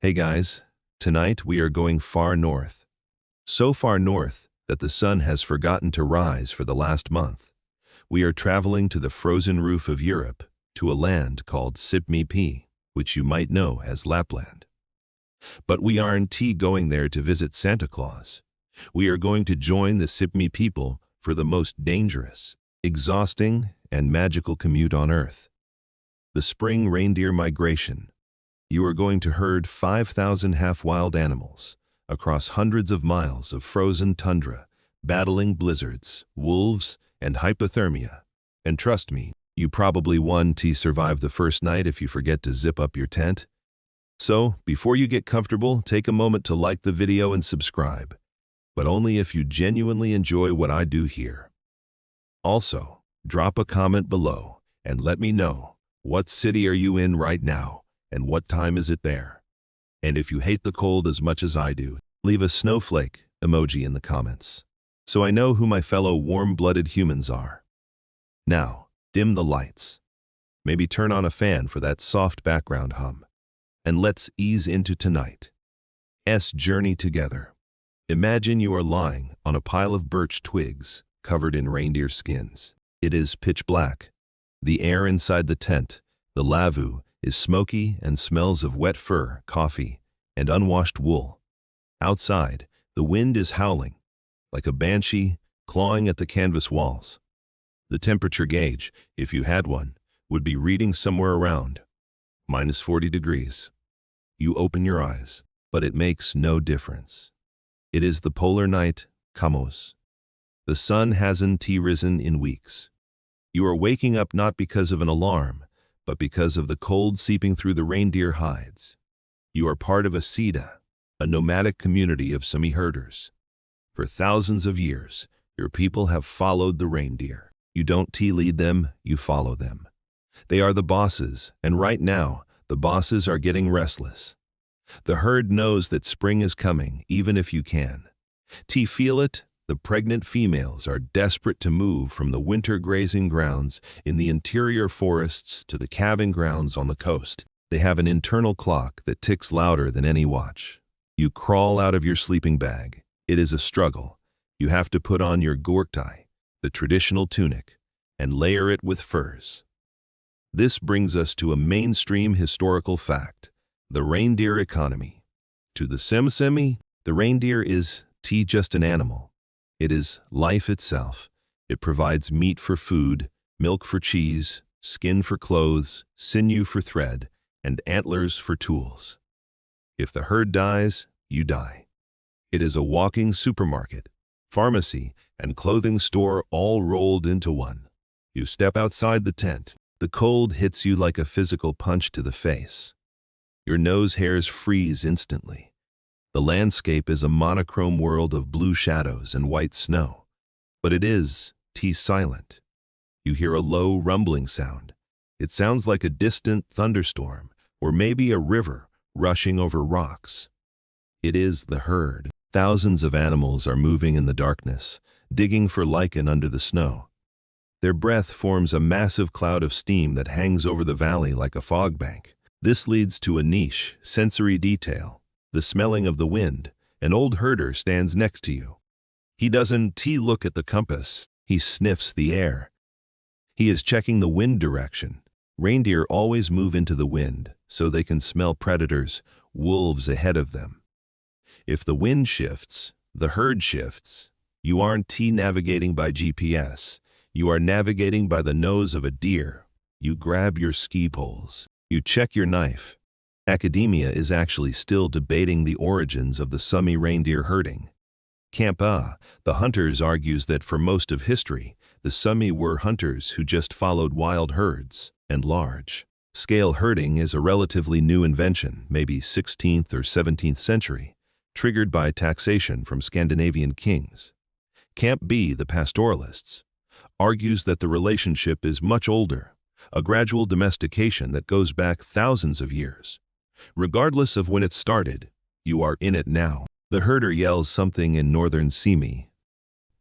Hey guys, tonight we are going far north. So far north that the sun has forgotten to rise for the last month. We are traveling to the frozen roof of Europe, to a land called Sami, which you might know as Lapland. But we aren't going there to visit Santa Claus. We are going to join the Sami people for the most dangerous, exhausting, and magical commute on Earth. The spring reindeer migration. You are going to herd 5,000 half-wild animals across hundreds of miles of frozen tundra, battling blizzards, wolves, and hypothermia. And trust me, you probably won't survive the first night if you forget to zip up your tent. So, before you get comfortable, take a moment to like the video and subscribe, but only if you genuinely enjoy what I do here. Also, drop a comment below and let me know, what city are you in right now? And what time is it there? And if you hate the cold as much as I do, leave a snowflake emoji in the comments, so I know who my fellow warm-blooded humans are. Now, dim the lights. Maybe turn on a fan for that soft background hum. And let's ease into tonight's journey together. Imagine you are lying on a pile of birch twigs covered in reindeer skins. It is pitch black. The air inside the tent, the lavvu, is smoky and smells of wet fur, coffee, and unwashed wool. Outside, the wind is howling, like a banshee clawing at the canvas walls. The temperature gauge, if you had one, would be reading somewhere around -40 degrees. You open your eyes, but it makes no difference. It is the polar night, Kamos. The sun hasn't risen in weeks. You are waking up not because of an alarm, but because of the cold seeping through the reindeer hides. You are part of a Sida, a nomadic community of Sami herders. For thousands of years, your people have followed the reindeer. You don't lead them, you follow them. They are the bosses, and right now, the bosses are getting restless. The herd knows that spring is coming, even if you can. Feel it? The pregnant females are desperate to move from the winter grazing grounds in the interior forests to the calving grounds on the coast. They have an internal clock that ticks louder than any watch. You crawl out of your sleeping bag. It is a struggle. You have to put on your gortai, the traditional tunic, and layer it with furs. This brings us to a mainstream historical fact: the reindeer economy. To the Sami, the reindeer is just an animal. It is life itself. It provides meat for food, milk for cheese, skin for clothes, sinew for thread, and antlers for tools. If the herd dies, you die. It is a walking supermarket, pharmacy, and clothing store all rolled into one. You step outside the tent. The cold hits you like a physical punch to the face. Your nose hairs freeze instantly. The landscape is a monochrome world of blue shadows and white snow. But it is silent. You hear a low rumbling sound. It sounds like a distant thunderstorm, or maybe a river rushing over rocks. It is the herd. Thousands of animals are moving in the darkness, digging for lichen under the snow. Their breath forms a massive cloud of steam that hangs over the valley like a fog bank. This leads to a niche, sensory detail. The smelling of the wind. An old herder stands next to you. He doesn't look at the compass, he sniffs the air. He is checking the wind direction. Reindeer always move into the wind, so they can smell predators, wolves ahead of them. If the wind shifts, the herd shifts. You aren't navigating by GPS, you are navigating by the nose of a deer. You grab your ski poles. You check your knife. Academia is actually still debating the origins of the Sami reindeer herding. Campa, the hunters, argues that for most of history, the Sami were hunters who just followed wild herds, and large-scale herding is a relatively new invention, maybe 16th or 17th century, triggered by taxation from Scandinavian kings. Camp B, the pastoralists, argues that the relationship is much older, a gradual domestication that goes back thousands of years. Regardless of when it started, you are in it now. The herder yells something in northern Sami.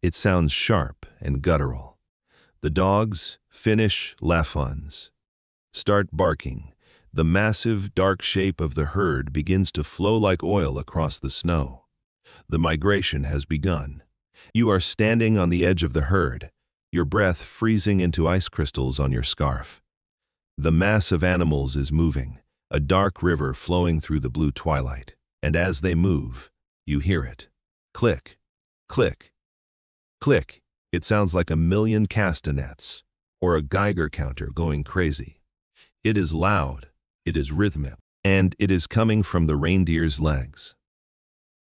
It sounds sharp and guttural. The dogs, Finnish Lafuns, start barking. The massive, dark shape of the herd begins to flow like oil across the snow. The migration has begun. You are standing on the edge of the herd, your breath freezing into ice crystals on your scarf. The mass of animals is moving, a dark river flowing through the blue twilight. And as they move, you hear it. Click, click, click. It sounds like a million castanets, or a Geiger counter going crazy. It is loud, it is rhythmic, and it is coming from the reindeer's legs.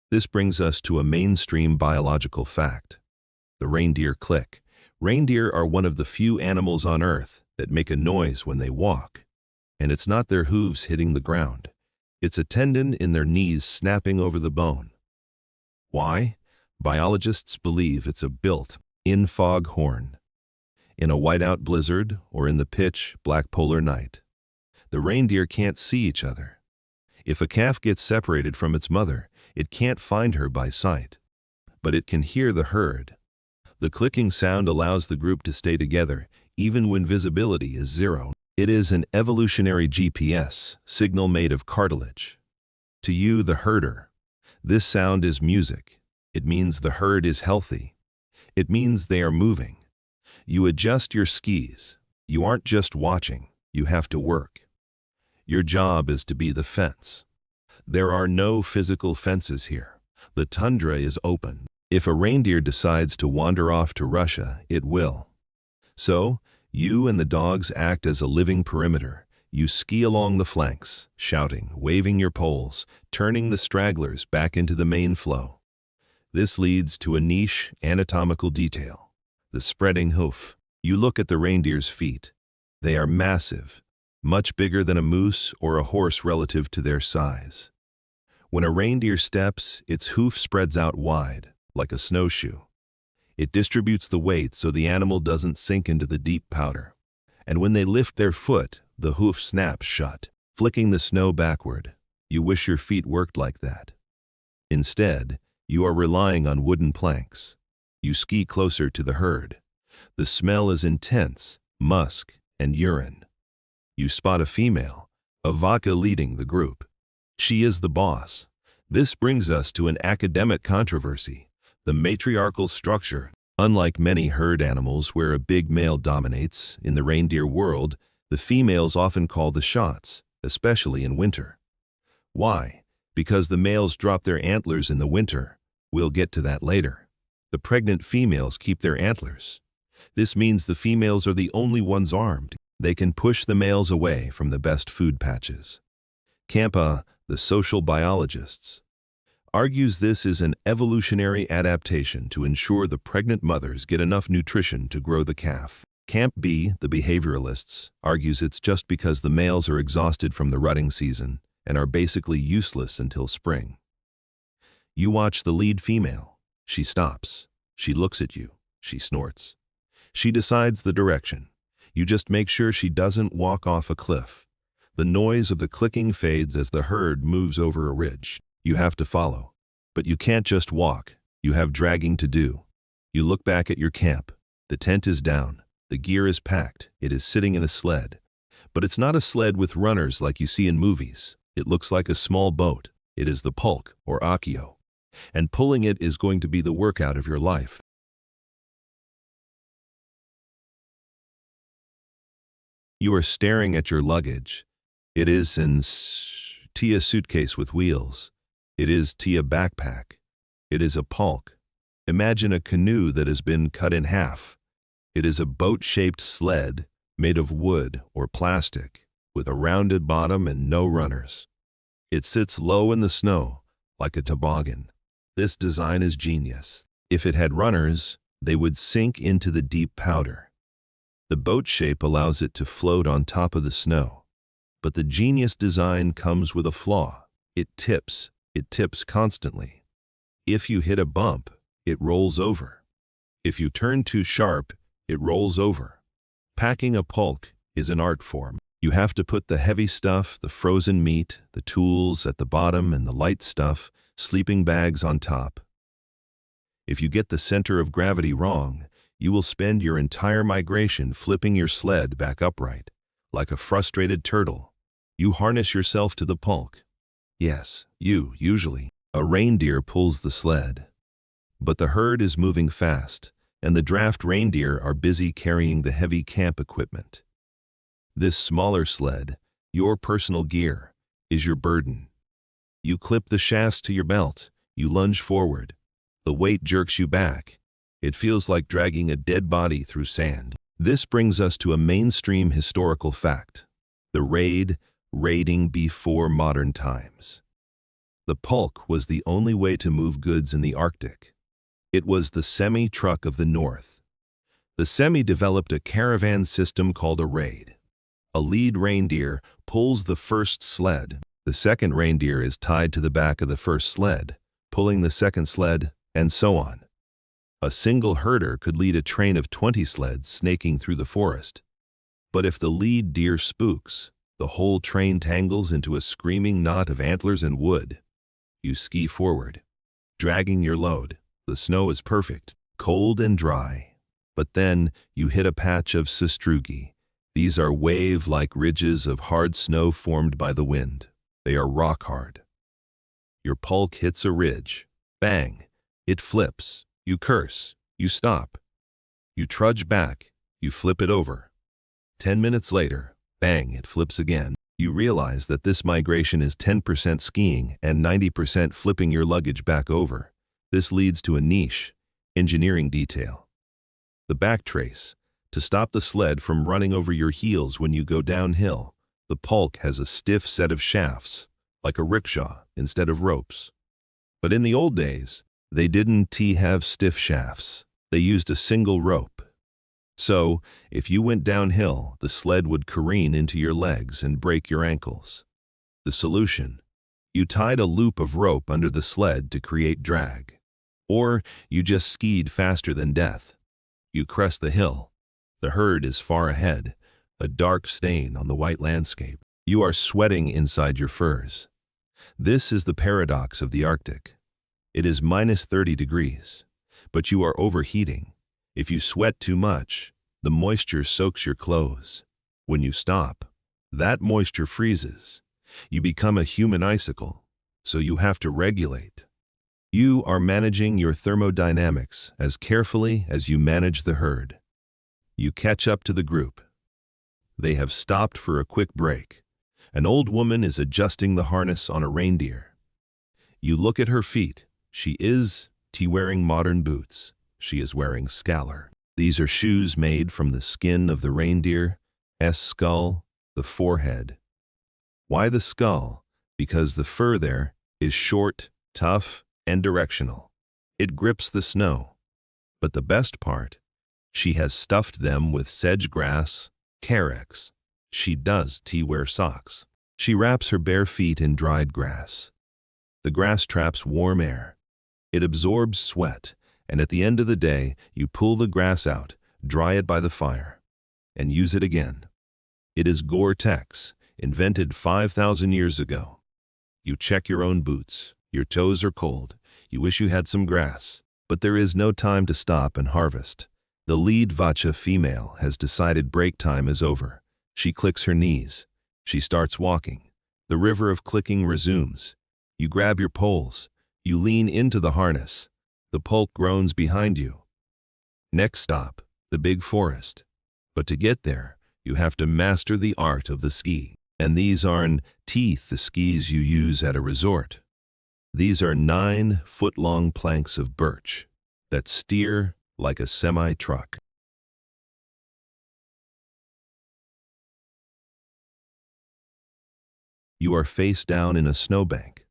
This brings us to a mainstream biological fact. The reindeer click. Reindeer are one of the few animals on Earth that make a noise when they walk. And it's not their hooves hitting the ground. It's a tendon in their knees snapping over the bone. Why? Biologists believe it's a built-in foghorn. In a whiteout blizzard or in the pitch black polar night, the reindeer can't see each other. If a calf gets separated from its mother, it can't find her by sight. But it can hear the herd. The clicking sound allows the group to stay together, even when visibility is zero. It is an evolutionary GPS signal made of cartilage. To you, the herder, this sound is music. It means the herd is healthy. It means they are moving. You adjust your skis. You aren't just watching, you have to work. Your job is to be the fence. There are no physical fences here. The tundra is open. If a reindeer decides to wander off to Russia, it will. So, you and the dogs act as a living perimeter. You ski along the flanks, shouting, waving your poles, turning the stragglers back into the main flow. This leads to a niche anatomical detail. The spreading hoof. You look at the reindeer's feet. They are massive, much bigger than a moose or a horse relative to their size. When a reindeer steps, its hoof spreads out wide, like a snowshoe. It distributes the weight so the animal doesn't sink into the deep powder. And when they lift their foot, the hoof snaps shut, flicking the snow backward. You wish your feet worked like that. Instead, you are relying on wooden planks. You ski closer to the herd. The smell is intense, musk and urine. You spot a female, a vaca leading the group. She is the boss. This brings us to an academic controversy. The matriarchal structure. Unlike many herd animals where a big male dominates, in the reindeer world, the females often call the shots, especially in winter. Why? Because the males drop their antlers in the winter. We'll get to that later. The pregnant females keep their antlers. This means the females are the only ones armed. They can push the males away from the best food patches. Campa, the social biologists, argues this is an evolutionary adaptation to ensure the pregnant mothers get enough nutrition to grow the calf. Camp B, the behavioralists, argues it's just because the males are exhausted from the rutting season and are basically useless until spring. You watch the lead female. She stops. She looks at you. She snorts. She decides the direction. You just make sure she doesn't walk off a cliff. The noise of the clicking fades as the herd moves over a ridge. You have to follow. But you can't just walk. You have dragging to do. You look back at your camp. The tent is down. The gear is packed. It is sitting in a sled. But it's not a sled with runners like you see in movies. It looks like a small boat. It is the pulk, or akio. And pulling it is going to be the workout of your life. You are staring at your luggage. It is an Tia suitcase with wheels. It is Tia backpack. It is a pulk. Imagine a canoe that has been cut in half. It is a boat-shaped sled made of wood or plastic with a rounded bottom and no runners. It sits low in the snow like a toboggan. This design is genius. If it had runners, they would sink into the deep powder. The boat shape allows it to float on top of the snow. But the genius design comes with a flaw. It tips constantly. If you hit a bump, it rolls over. If you turn too sharp, it rolls over. Packing a pulk is an art form. You have to put the heavy stuff, the frozen meat, the tools at the bottom and the light stuff, sleeping bags on top. If you get the center of gravity wrong, you will spend your entire migration flipping your sled back upright, like a frustrated turtle. You harness yourself to the pulk. Yes, you, usually. A reindeer pulls the sled. But the herd is moving fast, and the draft reindeer are busy carrying the heavy camp equipment. This smaller sled, your personal gear, is your burden. You clip the shafts to your belt, you lunge forward. The weight jerks you back. It feels like dragging a dead body through sand. This brings us to a mainstream historical fact. The raiding before modern times. The pulk was the only way to move goods in the Arctic. It was the semi-truck of the North. The Sami developed a caravan system called a raid. A lead reindeer pulls the first sled. The second reindeer is tied to the back of the first sled, pulling the second sled, and so on. A single herder could lead a train of 20 sleds snaking through the forest. But if the lead deer spooks, the whole train tangles into a screaming knot of antlers and wood. You ski forward, dragging your load. The snow is perfect, cold and dry. But then you hit a patch of sastrugi. These are wave-like ridges of hard snow formed by the wind. They are rock hard. Your pulk hits a ridge. Bang! It flips. You curse. You stop. You trudge back. You flip it over. 10 minutes later, bang, it flips again. You realize that this migration is 10% skiing and 90% flipping your luggage back over. This leads to a niche, engineering detail. The back trace. To stop the sled from running over your heels when you go downhill, the pulk has a stiff set of shafts, like a rickshaw, instead of ropes. But in the old days, they didn't have stiff shafts. They used a single rope. So, if you went downhill, the sled would careen into your legs and break your ankles. The solution? You tied a loop of rope under the sled to create drag. Or you just skied faster than death. You crest the hill. The herd is far ahead, a dark stain on the white landscape. You are sweating inside your furs. This is the paradox of the Arctic. It is minus 30 degrees, but you are overheating. If you sweat too much, the moisture soaks your clothes. When you stop, that moisture freezes. You become a human icicle, so you have to regulate. You are managing your thermodynamics as carefully as you manage the herd. You catch up to the group. They have stopped for a quick break. An old woman is adjusting the harness on a reindeer. You look at her feet. She is wearing modern boots. She is wearing scalar. These are shoes made from the skin of the reindeer's skull, the forehead. Why the skull? Because the fur there is short, tough, and directional. It grips the snow. But the best part, she has stuffed them with sedge grass, carex. She does wear socks. She wraps her bare feet in dried grass. The grass traps warm air. It absorbs sweat, and at the end of the day, you pull the grass out, dry it by the fire, and use it again. It is Gore-Tex, invented 5,000 years ago. You check your own boots. Your toes are cold. You wish you had some grass. But there is no time to stop and harvest. The lead vacha female has decided break time is over. She clicks her knees. She starts walking. The river of clicking resumes. You grab your poles. You lean into the harness. The pulk groans behind you. Next stop, the big forest. But to get there, you have to master the art of the ski. And these aren't the skis you use at a resort. These are 9-foot-long planks of birch that steer like a semi-truck. You are face down in a snowbank.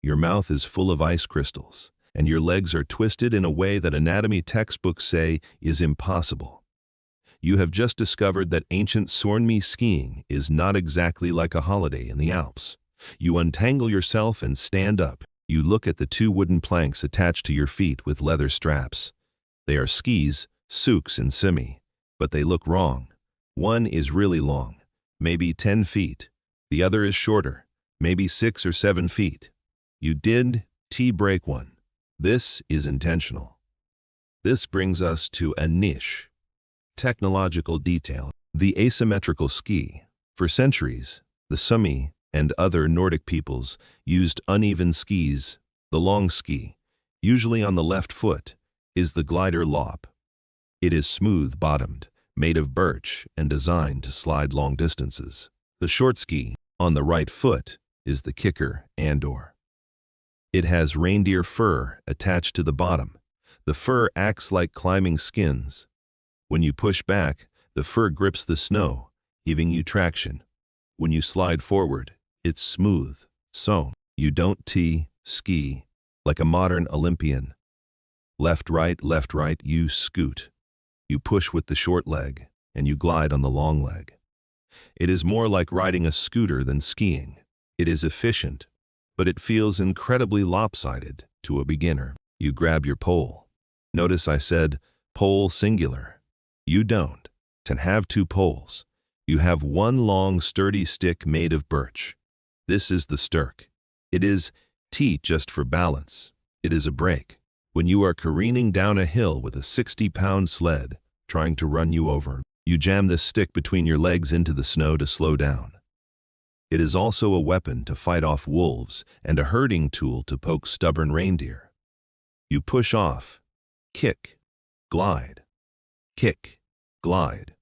Your mouth is full of ice crystals, and your legs are twisted in a way that anatomy textbooks say is impossible. You have just discovered that ancient Sornmi skiing is not exactly like a holiday in the Alps. You untangle yourself and stand up. You look at the 2 wooden planks attached to your feet with leather straps. They are skis, suks and simi, but they look wrong. One is really long, maybe 10 feet. The other is shorter, maybe 6 or 7 feet. You did break one. This is intentional. This brings us to a niche. Technological detail. The asymmetrical ski. For centuries, the Sami and other Nordic peoples used uneven skis. The long ski, usually on the left foot, is the glider lop. It is smooth-bottomed, made of birch, and designed to slide long distances. The short ski, on the right foot, is the kicker andor. It has reindeer fur attached to the bottom. The fur acts like climbing skins. When you push back, the fur grips the snow, giving you traction. When you slide forward, it's smooth, so you don't ski like a modern Olympian. Left, right, you scoot. You push with the short leg, and you glide on the long leg. It is more like riding a scooter than skiing. It is efficient, but it feels incredibly lopsided to a beginner. You grab your pole. Notice I said pole singular. You don't have two poles. You have one long sturdy stick made of birch. This is the stirk. It is just for balance. It is a brake. When you are careening down a hill with a 60-pound sled trying to run you over, you jam this stick between your legs into the snow to slow down. It is also a weapon to fight off wolves and a herding tool to poke stubborn reindeer. You push off, kick, glide, kick, glide.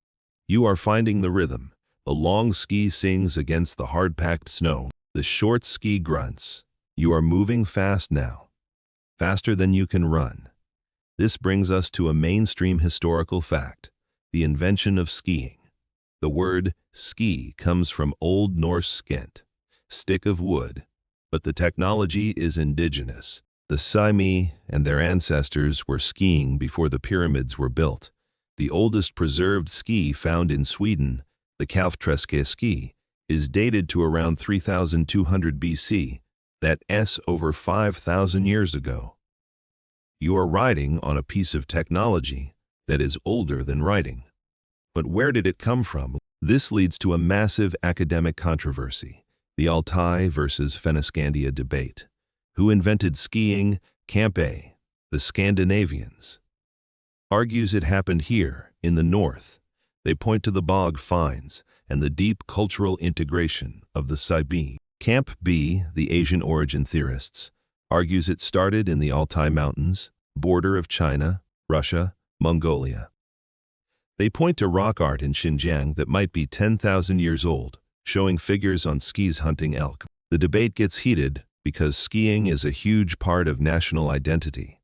You are finding the rhythm. The long ski sings against the hard-packed snow. The short ski grunts. You are moving fast now, faster than you can run. This brings us to a mainstream historical fact, the invention of skiing. The word ski comes from Old Norse skent, stick of wood, but the technology is indigenous. The Sami and their ancestors were skiing before the pyramids were built. The oldest preserved ski found in Sweden, the Kaufträske ski, is dated to around 3200 BC. That's over 5,000 years ago. You are riding on a piece of technology that is older than writing. But where did it come from? This leads to a massive academic controversy, the Altai versus Fennoscandia debate. Who invented skiing? Campe, the Scandinavians, argues it happened here, in the north. They point to the bog finds and the deep cultural integration of the Sami. Camp B, the Asian origin theorists, argues it started in the Altai Mountains, border of China, Russia, Mongolia. They point to rock art in Xinjiang that might be 10,000 years old, showing figures on skis hunting elk. The debate gets heated because skiing is a huge part of national identity.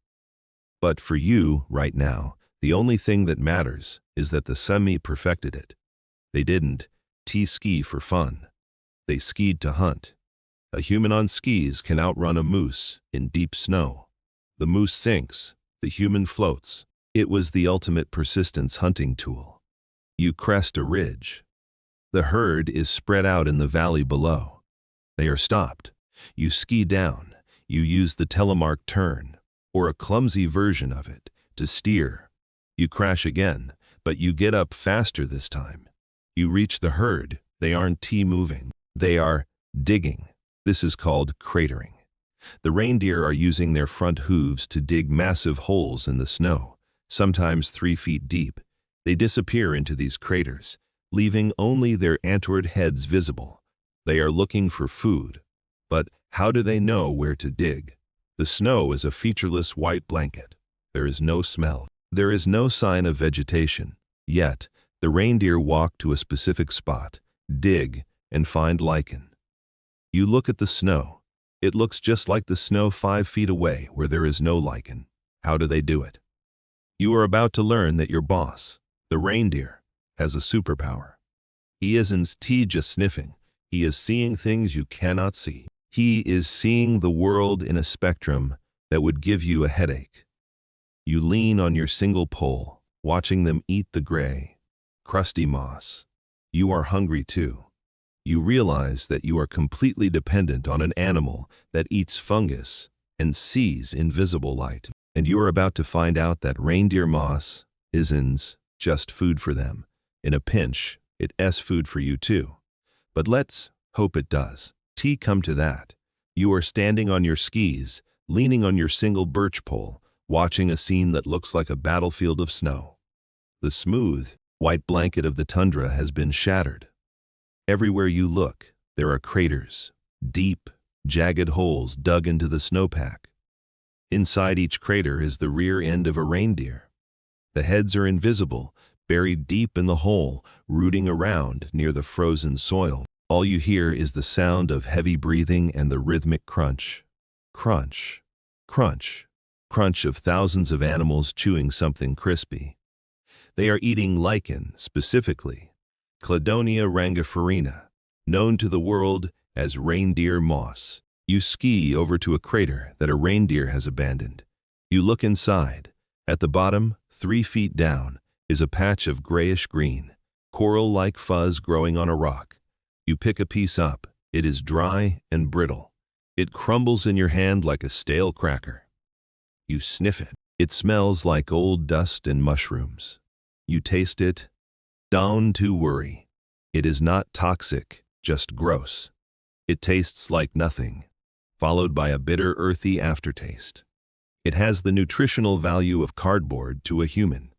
But for you, right now, the only thing that matters is that the Sami perfected it. They didn't ski for fun. They skied to hunt. A human on skis can outrun a moose in deep snow. The moose sinks, the human floats. It was the ultimate persistence hunting tool. You crest a ridge. The herd is spread out in the valley below. They are stopped. You ski down. You use the telemark turn, or a clumsy version of it, to steer. You crash again, but you get up faster this time. You reach the herd. They aren't moving. They are digging. This is called cratering. The reindeer are using their front hooves to dig massive holes in the snow, sometimes 3 feet deep. They disappear into these craters, leaving only their antlered heads visible. They are looking for food. But how do they know where to dig? The snow is a featureless white blanket. There is no smell. There is no sign of vegetation. Yet, the reindeer walk to a specific spot, dig, and find lichen. You look at the snow. It looks just like the snow 5 feet away where there is no lichen. How do they do it? You are about to learn that your boss, the reindeer, has a superpower. He isn't just sniffing. He is seeing things you cannot see. He is seeing the world in a spectrum that would give you a headache. You lean on your single pole, watching them eat the gray, crusty moss. You are hungry too. You realize that you are completely dependent on an animal that eats fungus and sees invisible light. And you are about to find out that reindeer moss isn't just food for them. In a pinch, it's food for you too. But let's hope it does. Come to that. You are standing on your skis, leaning on your single birch pole, watching a scene that looks like a battlefield of snow. The smooth, white blanket of the tundra has been shattered. Everywhere you look, There are craters, deep, jagged holes dug into the snowpack. Inside each crater is the rear end of a reindeer. The heads are invisible, buried deep in the hole, rooting around near the frozen soil. All you hear is the sound of heavy breathing and the rhythmic crunch. Crunch, crunch, crunch of thousands of animals chewing something crispy. They are eating lichen, specifically Cladonia rangiferina, known to the world as reindeer moss. You ski over to a crater that a reindeer has abandoned. You look inside. At the bottom, 3 feet down, is a patch of grayish-green, coral-like fuzz growing on a rock. You pick a piece up. It is dry and brittle. It crumbles in your hand like a stale cracker. You sniff it. It smells like old dust and mushrooms. You taste it. Don't to worry. It is not toxic, just gross. It tastes like nothing, followed by a bitter, earthy aftertaste. It has the nutritional value of cardboard to a human.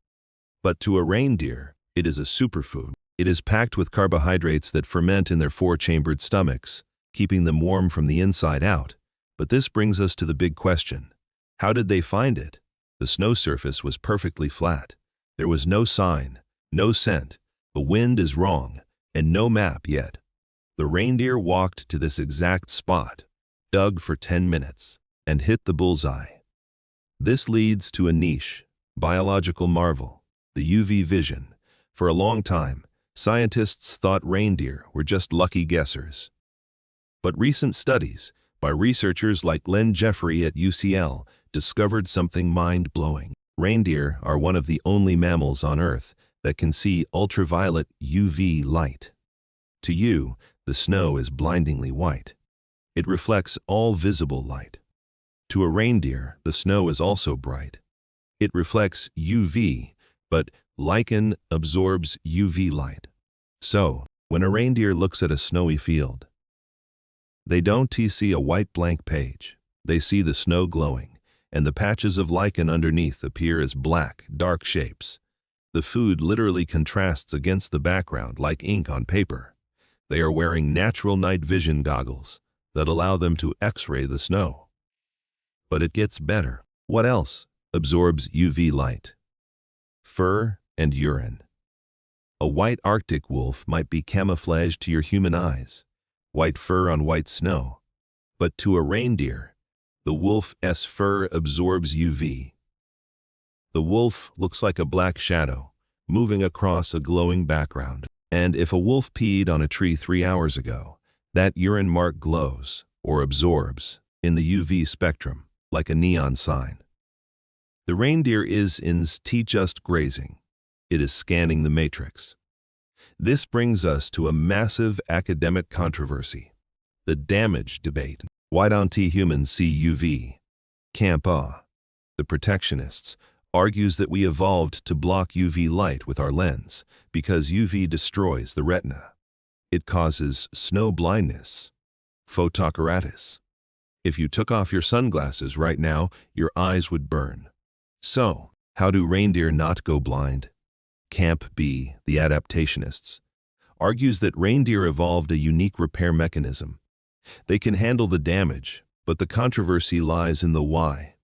But to a reindeer, it is a superfood. It is packed with carbohydrates that ferment in their 4-chambered stomachs, keeping them warm from the inside out. But this brings us to the big question. How did they find it? The snow surface was perfectly flat. There was no sign, no scent, the wind is wrong, and no map yet. The reindeer walked to this exact spot, dug for 10 minutes, and hit the bullseye. This leads to a niche, biological marvel, the UV vision. For a long time, scientists thought reindeer were just lucky guessers. But recent studies by researchers like Len Jeffrey at UCL discovered something mind-blowing. Reindeer are one of the only mammals on Earth that can see ultraviolet UV light. To you, the snow is blindingly white. It reflects all visible light. To a reindeer, the snow is also bright. It reflects UV, but lichen absorbs UV light. So, when a reindeer looks at a snowy field, they don't see a white blank page. They see the snow glowing, and the patches of lichen underneath appear as black, dark shapes. The food literally contrasts against the background like ink on paper. They are wearing natural night vision goggles that allow them to X-ray the snow. But it gets better. What else absorbs UV light? Fur and urine. A white Arctic wolf might be camouflaged to your human eyes, white fur on white snow. But to a reindeer, the wolf's fur absorbs UV. The wolf looks like a black shadow, moving across a glowing background. And if a wolf peed on a tree 3 hours ago, that urine mark glows, or absorbs, in the UV spectrum, like a neon sign. The reindeer is just grazing. It is scanning the matrix. This brings us to a massive academic controversy. The damage debate. Why don't humans see UV? Camp A, the protectionists, argues that we evolved to block UV light with our lens because UV destroys the retina. It causes snow blindness, photokeratitis. If you took off your sunglasses right now, your eyes would burn. So, how do reindeer not go blind? Camp B, the adaptationists, argues that reindeer evolved a unique repair mechanism. They can handle the damage, but the controversy lies in the why.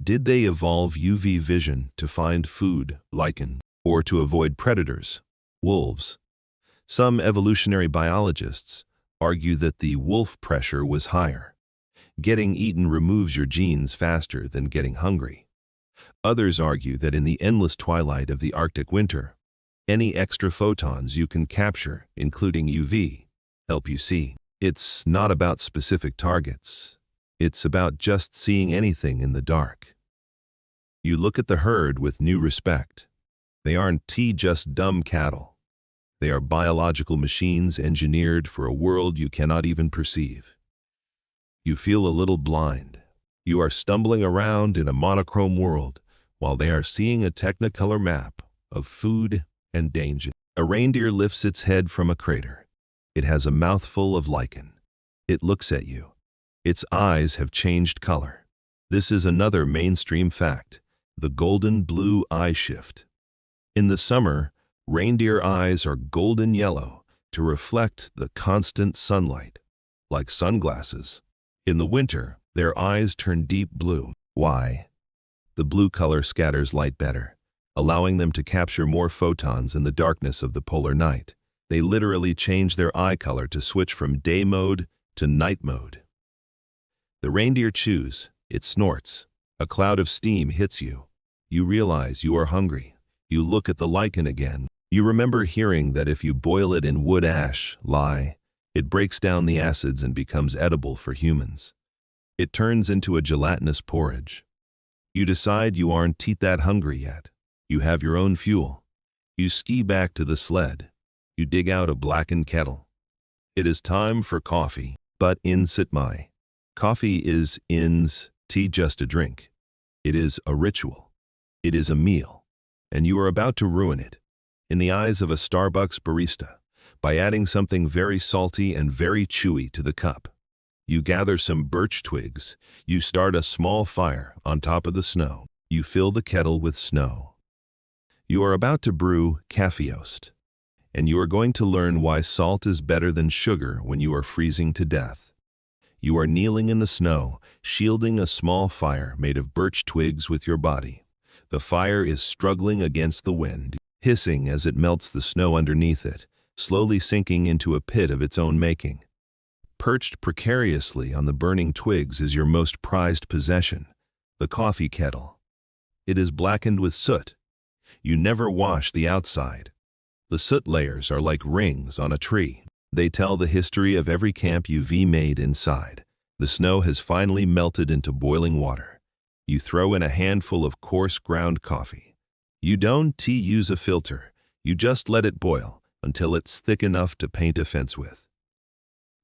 Did they evolve UV vision to find food, lichen, or to avoid predators, wolves? Some evolutionary biologists argue that the wolf pressure was higher. Getting eaten removes your genes faster than getting hungry. Others argue that in the endless twilight of the Arctic winter, any extra photons you can capture, including UV, help you see. It's not about specific targets. It's about just seeing anything in the dark. You look at the herd with new respect. They aren't just dumb cattle. They are biological machines engineered for a world you cannot even perceive. You feel a little blind. You are stumbling around in a monochrome world while they are seeing a technicolor map of food and danger. A reindeer lifts its head from a crater. It has a mouthful of lichen. It looks at you. Its eyes have changed color. This is another mainstream fact, the golden blue eye shift. In the summer, reindeer eyes are golden yellow to reflect the constant sunlight, like sunglasses. In the winter, their eyes turn deep blue. Why? The blue color scatters light better, allowing them to capture more photons in the darkness of the polar night. They literally change their eye color to switch from day mode to night mode. The reindeer chews, it snorts. A cloud of steam hits you. You realize you are hungry. You look at the lichen again. You remember hearing that if you boil it in wood ash, it breaks down the acids and becomes edible for humans. It turns into a gelatinous porridge. You decide you aren't that hungry yet. You have your own fuel. You ski back to the sled. You dig out a blackened kettle. It is time for coffee. But in Sitmai, coffee is tea, just a drink. It is a ritual. It is a meal. And you are about to ruin it, in the eyes of a Starbucks barista, by adding something very salty and very chewy to the cup. You gather some birch twigs. You start a small fire on top of the snow. You fill the kettle with snow. You are about to brew kaffeeost, and you are going to learn why salt is better than sugar when you are freezing to death. You are kneeling in the snow, shielding a small fire made of birch twigs with your body. The fire is struggling against the wind, hissing as it melts the snow underneath it, slowly sinking into a pit of its own making. Perched precariously on the burning twigs is your most prized possession, the coffee kettle. It is blackened with soot. You never wash the outside. The soot layers are like rings on a tree. They tell the history of every camp you've made inside. The snow has finally melted into boiling water. You throw in a handful of coarse ground coffee. You don't use a filter. You just let it boil until it's thick enough to paint a fence with.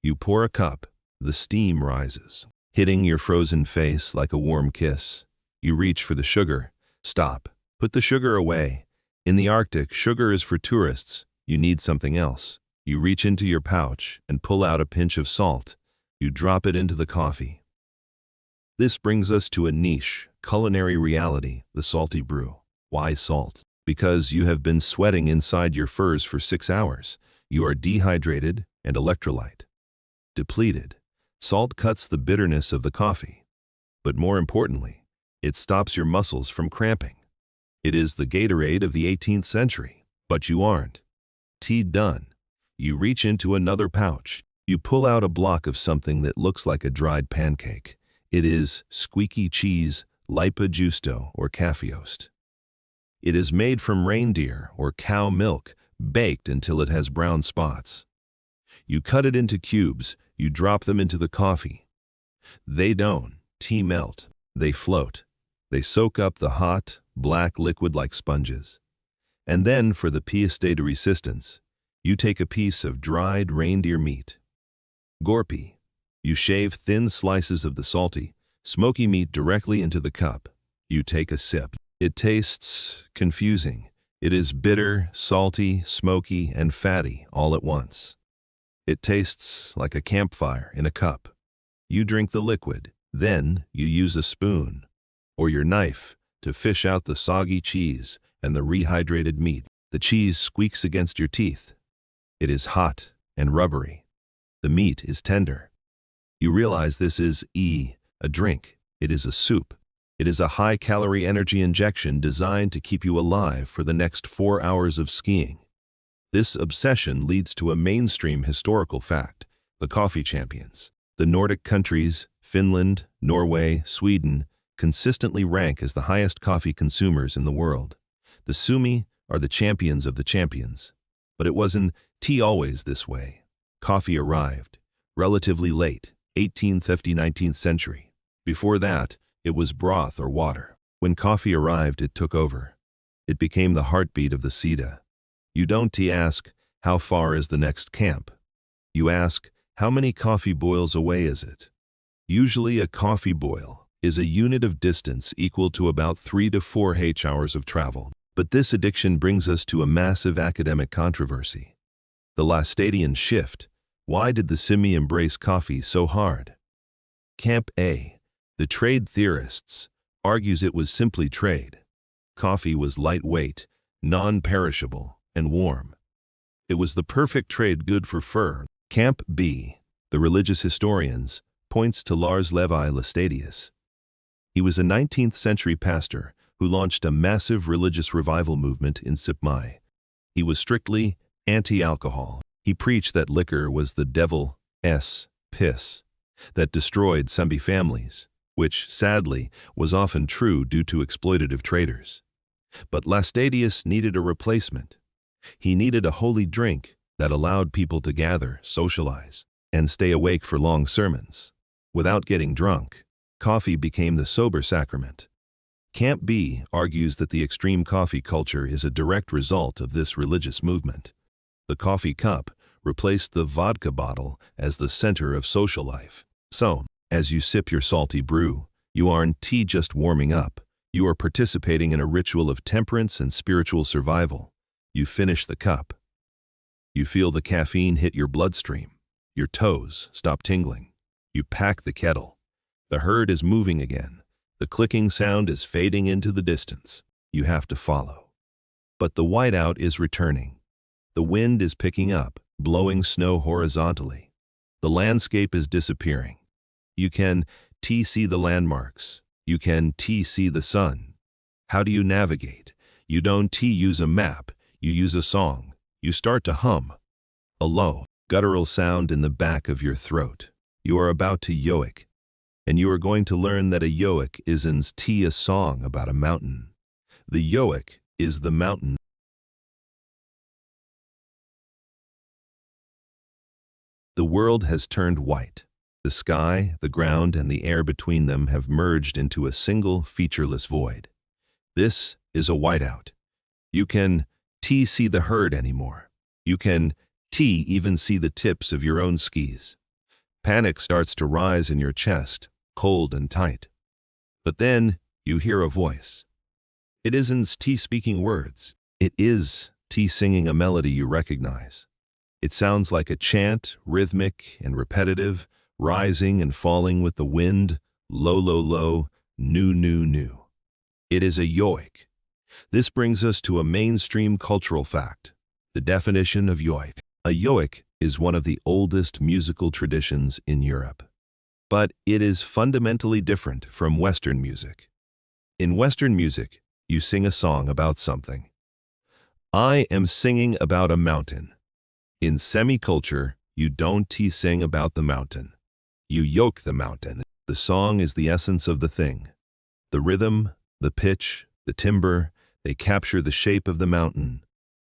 You pour a cup. The steam rises, hitting your frozen face like a warm kiss. You reach for the sugar. Stop. Put the sugar away. In the Arctic, sugar is for tourists. You need something else. You reach into your pouch and pull out a pinch of salt. You drop it into the coffee. This brings us to a niche, culinary reality, the salty brew. Why salt? Because you have been sweating inside your furs for 6 hours. You are dehydrated and electrolyte depleted. Salt cuts the bitterness of the coffee. But more importantly, it stops your muscles from cramping. It is the Gatorade of the 18th century. But you aren't done. You reach into another pouch. You pull out a block of something that looks like a dried pancake. It is squeaky cheese, lipa justo, or kaffeeost. It is made from reindeer or cow milk, baked until it has brown spots. You cut it into cubes. You drop them into the coffee. They don't melt. They float. They soak up the hot, black liquid like sponges. And then, for the pièce de résistance, you take a piece of dried reindeer meat. Gorpy. You shave thin slices of the salty, smoky meat directly into the cup. You take a sip. It tastes confusing. It is bitter, salty, smoky, and fatty all at once. It tastes like a campfire in a cup. You drink the liquid. Then you use a spoon or your knife to fish out the soggy cheese and the rehydrated meat. The cheese squeaks against your teeth. It is hot and rubbery. The meat is tender. You realize this is a drink. It is a soup. It is a high-calorie energy injection designed to keep you alive for the next 4 hours of skiing. This obsession leads to a mainstream historical fact: the coffee champions. The Nordic countries, Finland, Norway, Sweden, consistently rank as the highest coffee consumers in the world. The Sami are the champions of the champions. But it wasn't always this way. Coffee arrived relatively late, 1850-19th century. Before that, it was broth or water. When coffee arrived, it took over. It became the heartbeat of the Sita. You don't ask, how far is the next camp? You ask, how many coffee boils away is it? Usually a coffee boil is a unit of distance equal to about 3 to 4 hours of travel. But this addiction brings us to a massive academic controversy. The Laestadian shift. Why did the Sami embrace coffee so hard? Camp A, the trade theorists, argues it was simply trade. Coffee was lightweight, non-perishable, and warm. It was the perfect trade, good for fur. Camp B, the religious historians, points to Lars Levi Lestadius. He was a 19th century pastor who launched a massive religious revival movement in Sipmai. He was strictly anti-alcohol. He preached that liquor was the devil's piss that destroyed Sami families, which, sadly, was often true due to exploitative traders. But Lestadius needed a replacement. He needed a holy drink that allowed people to gather, socialize, and stay awake for long sermons. Without getting drunk, coffee became the sober sacrament. Camp B argues that the extreme coffee culture is a direct result of this religious movement. The coffee cup replaced the vodka bottle as the center of social life. So, as you sip your salty brew, you aren't just warming up. You are participating in a ritual of temperance and spiritual survival. You finish the cup. You feel the caffeine hit your bloodstream. Your toes stop tingling. You pack the kettle. The herd is moving again. The clicking sound is fading into the distance. You have to follow. But the whiteout is returning. The wind is picking up, blowing snow horizontally. The landscape is disappearing. You can see the landmarks. You can see the sun. How do you navigate? You don't use a map. You use a song. You start to hum. A low, guttural sound in the back of your throat. You are about to yoic. And you are going to learn that a yoic isn't a song about a mountain. The yoic is the mountain. The world has turned white. The sky, the ground, and the air between them have merged into a single featureless void. This is a whiteout. You can see the herd anymore. You can even see the tips of your own skis. Panic starts to rise in your chest, cold and tight. But then you hear a voice. It isn't speaking words. It is singing a melody you recognize. It sounds like a chant, rhythmic and repetitive, rising and falling with the wind, low, low, low, new, new, new. It is a yoic. This brings us to a mainstream cultural fact, the definition of yoic. A yoic is one of the oldest musical traditions in Europe. But it is fundamentally different from Western music. In Western music, you sing a song about something. I am singing about a mountain. In Sami culture, you don't sing about the mountain. You yoke the mountain. The song is the essence of the thing. The rhythm, the pitch, the timbre, they capture the shape of the mountain,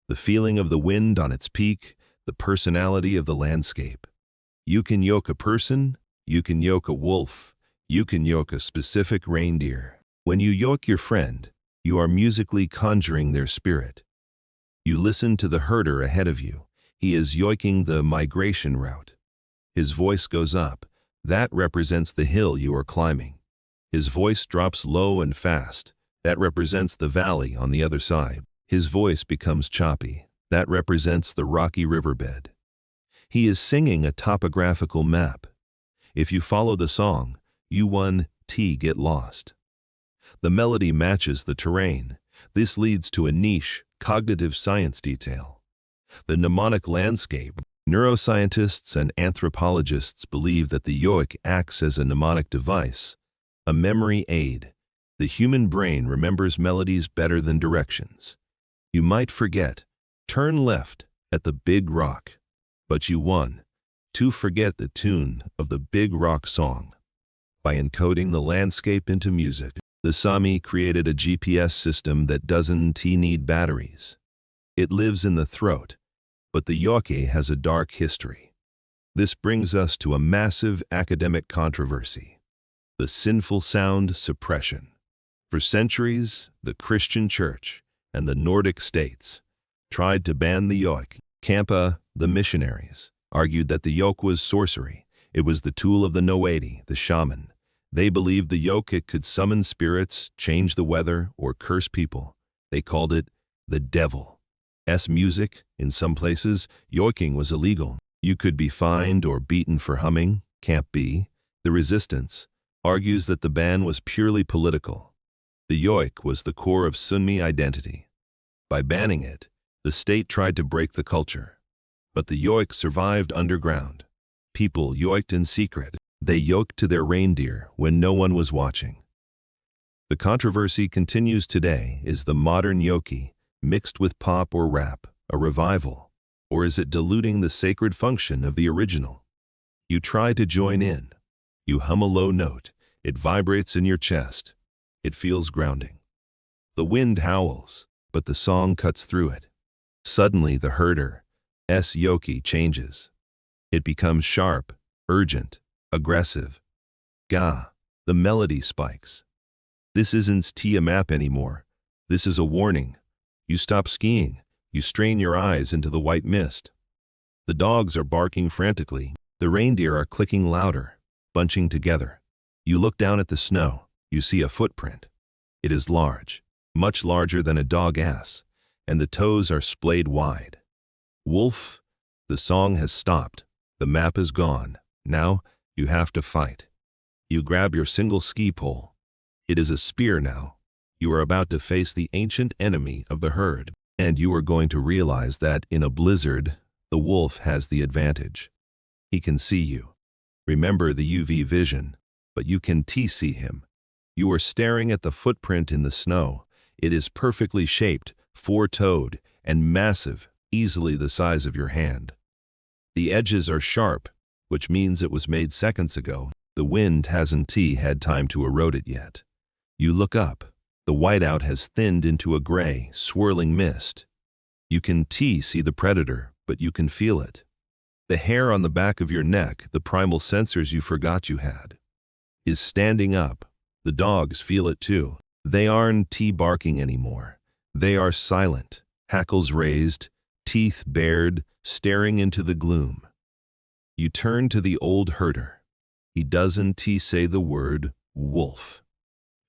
the feeling of the wind on its peak, the personality of the landscape. You can yoke a person, you can yoke a wolf, you can yoke a specific reindeer. When you yoke your friend, you are musically conjuring their spirit. You listen to the herder ahead of you. He is yoiking the migration route. His voice goes up. That represents the hill you are climbing. His voice drops low and fast. That represents the valley on the other side. His voice becomes choppy. That represents the rocky riverbed. He is singing a topographical map. If you follow the song, you get lost. The melody matches the terrain. This leads to a niche, cognitive science detail. The mnemonic landscape. Neuroscientists and anthropologists believe that the yoic acts as a mnemonic device, a memory aid. The human brain remembers melodies better than directions. You might forget, turn left at the big rock, but you forget the tune of the big rock song. By encoding the landscape into music, the Sami created a GPS system that doesn't need batteries. It lives in the throat, but the yoke has a dark history. This brings us to a massive academic controversy: the sinful sound suppression. For centuries, the Christian Church and the Nordic states tried to ban the yoke. Kampa, the missionaries, argued that the yoke was sorcery. It was the tool of the Noedi, the shaman. They believed the yoke could summon spirits, change the weather, or curse people. They called it the devil's music. In some places, yoiking was illegal. You could be fined or beaten for humming. Camp B, the resistance, argues that the ban was purely political. The yoik was the core of Sunni identity. By banning it, the state tried to break the culture. But the yoke survived underground. People yoked in secret. They yoked to their reindeer when no one was watching. The controversy continues today. Is the modern yoke mixed with pop or rap a revival? Or is it diluting the sacred function of the original? You try to join in. You hum a low note. It vibrates in your chest. It feels grounding. The wind howls, but the song cuts through it. Suddenly the herder's yoke changes. It becomes sharp, urgent, aggressive. Gah, the melody spikes. This isn't a map anymore. This is a warning. You stop skiing. You strain your eyes into the white mist. The dogs are barking frantically. The reindeer are clicking louder, bunching together. You look down at the snow. You see a footprint. It is large, much larger than a dog ass, and the toes are splayed wide. Wolf, the song has stopped. The map is gone. Now, you have to fight. You grab your single ski pole. It is a spear now. You are about to face the ancient enemy of the herd, and you are going to realize that in a blizzard, the wolf has the advantage. He can see you. Remember the UV vision, but you can see him. You are staring at the footprint in the snow. It is perfectly shaped, four-toed, and massive, easily the size of your hand. The edges are sharp, which means it was made seconds ago. The wind hasn't had time to erode it yet. You look up. The whiteout has thinned into a gray, swirling mist. You can see the predator, but you can feel it. The hair on the back of your neck, the primal sensors you forgot you had, is standing up. The dogs feel it too. They aren't barking anymore. They are silent, hackles raised, teeth bared, staring into the gloom. You turn to the old herder. He doesn't say the word wolf.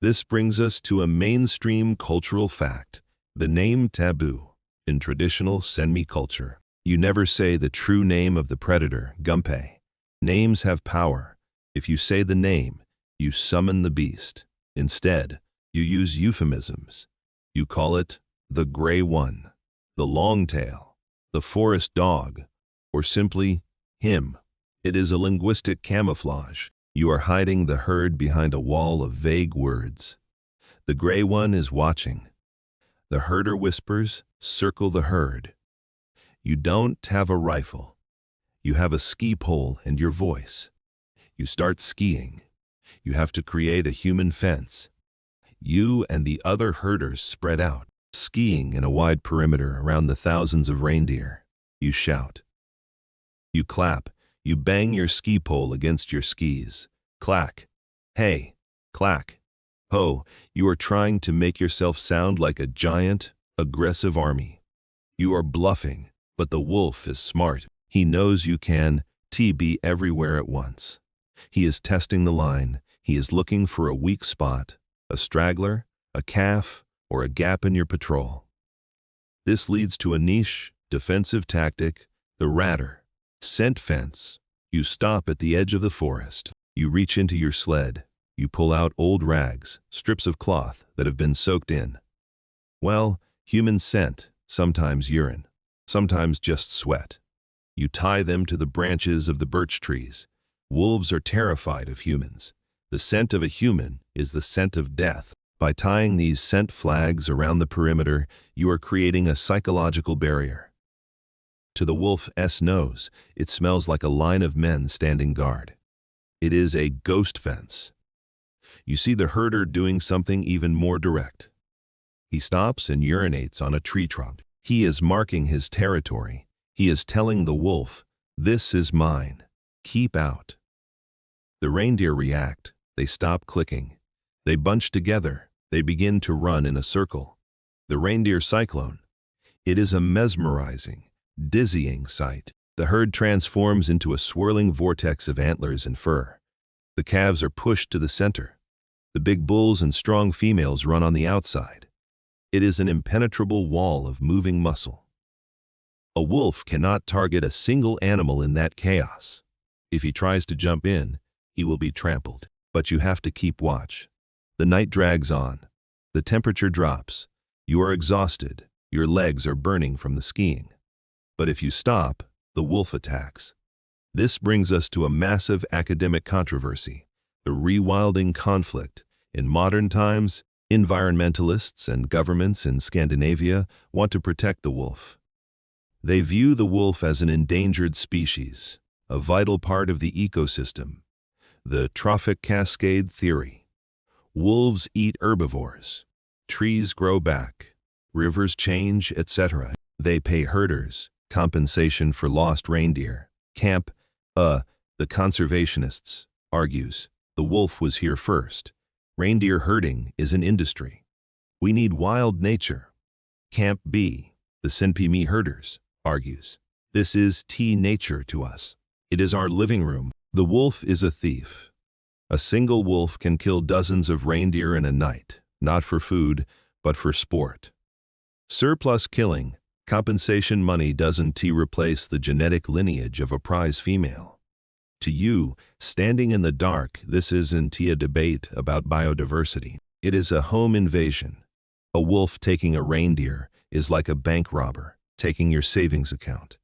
This brings us to a mainstream cultural fact, the name taboo. In traditional Sami culture, you never say the true name of the predator, Gumpe. Names have power. If you say the name, you summon the beast. Instead, you use euphemisms. You call it the gray one, the long tail, the forest dog, or simply him. It is a linguistic camouflage. You are hiding the herd behind a wall of vague words. The gray one is watching. The herder whispers, "Circle the herd." You don't have a rifle. You have a ski pole and your voice. You start skiing. You have to create a human fence. You and the other herders spread out, skiing in a wide perimeter around the thousands of reindeer. You shout. You clap. You bang your ski pole against your skis. Clack. Hey. Clack. Ho. You are trying to make yourself sound like a giant, aggressive army. You are bluffing, but the wolf is smart. He knows you can be everywhere at once. He is testing the line. He is looking for a weak spot, a straggler, a calf, or a gap in your patrol. This leads to a niche, defensive tactic, the ratter. Scent fence. You stop at the edge of the forest. You reach into your sled. You pull out old rags, strips of cloth that have been soaked in. Well, human scent, sometimes urine, sometimes just sweat. You tie them to the branches of the birch trees. Wolves are terrified of humans. The scent of a human is the scent of death. By tying these scent flags around the perimeter, you are creating a psychological barrier. To the wolf's nose, it smells like a line of men standing guard. It is a ghost fence. You see the herder doing something even more direct. He stops and urinates on a tree trunk. He is marking his territory. He is telling the wolf, "This is mine. Keep out." The reindeer react. They stop clicking. They bunch together. They begin to run in a circle. The reindeer cyclone. It is a mesmerizing, dizzying sight. The herd transforms into a swirling vortex of antlers and fur. The calves are pushed to the center. The big bulls and strong females run on the outside. It is an impenetrable wall of moving muscle. A wolf cannot target a single animal in that chaos. If he tries to jump in, he will be trampled. But you have to keep watch. The night drags on. The temperature drops. You are exhausted. Your legs are burning from the skiing. But if you stop, The wolf attacks. This brings us to a massive academic controversy, the rewilding conflict. In modern times, environmentalists and governments in Scandinavia want to protect the wolf. They view the wolf as an endangered species, a vital part of the ecosystem. The trophic cascade theory. Wolves eat herbivores. Trees grow back. Rivers change, etc. They pay herders compensation for lost reindeer. The conservationists argues the wolf was here first. Reindeer herding is an industry. We need wild nature. Camp B, the Senpimi herders, argues this is nature to us. It is our living room. The wolf is a thief. A single wolf can kill dozens of reindeer in a night, not for food, but for sport. Surplus killing, compensation money doesn't replace the genetic lineage of a prize female. To you, standing in the dark, this isn't a debate about biodiversity. It is a home invasion. A wolf taking a reindeer is like a bank robber taking your savings account.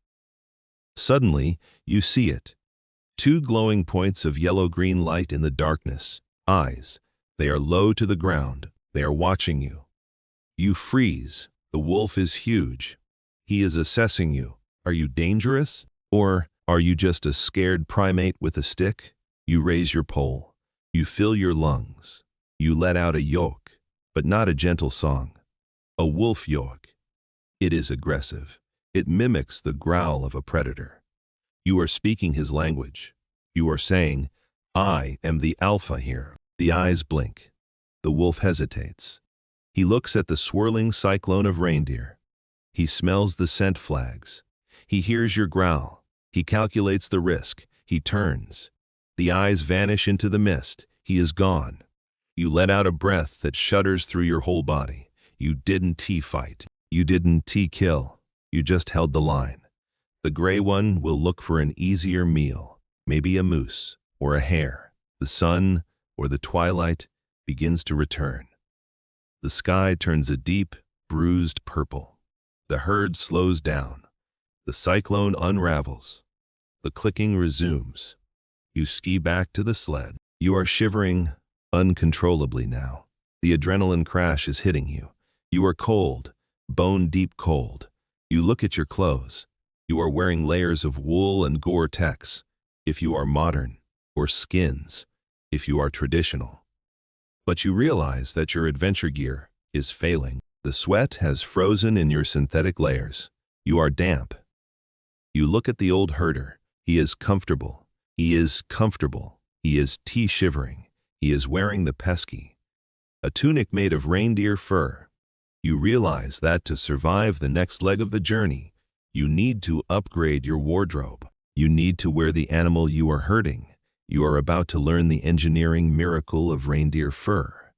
Suddenly, you see it. Two glowing points of yellow-green light in the darkness. Eyes. They are low to the ground. They are watching you. You freeze. The wolf is huge. He is assessing you. Are you dangerous? Or are you just a scared primate with a stick? You raise your pole. You fill your lungs. You let out a yoke, but not a gentle song. A wolf yoke. It is aggressive. It mimics the growl of a predator. You are speaking his language. You are saying, I am the alpha here. The eyes blink. The wolf hesitates. He looks at the swirling cyclone of reindeer. He smells the scent flags. He hears your growl. He calculates the risk. He turns. The eyes vanish into the mist. He is gone. You let out a breath that shudders through your whole body. You didn't fight. You didn't kill. You just held the line. The gray one will look for an easier meal, maybe a moose or a hare. The sun or the twilight begins to return. The sky turns a deep, bruised purple. The herd slows down. The cyclone unravels. The clicking resumes. You ski back to the sled. You are shivering uncontrollably now. The adrenaline crash is hitting you. You are cold, bone-deep cold. You look at your clothes. You are wearing layers of wool and Gore-Tex, if you are modern, or skins, if you are traditional. But you realize that your adventure gear is failing. The sweat has frozen in your synthetic layers. You are damp. You look at the old herder. He is comfortable. He is comfortable. He is shivering. He is wearing the pesky, a tunic made of reindeer fur. You realize that to survive the next leg of the journey, you need to upgrade your wardrobe. You need to wear the animal you are herding. You are about to learn the engineering miracle of reindeer fur.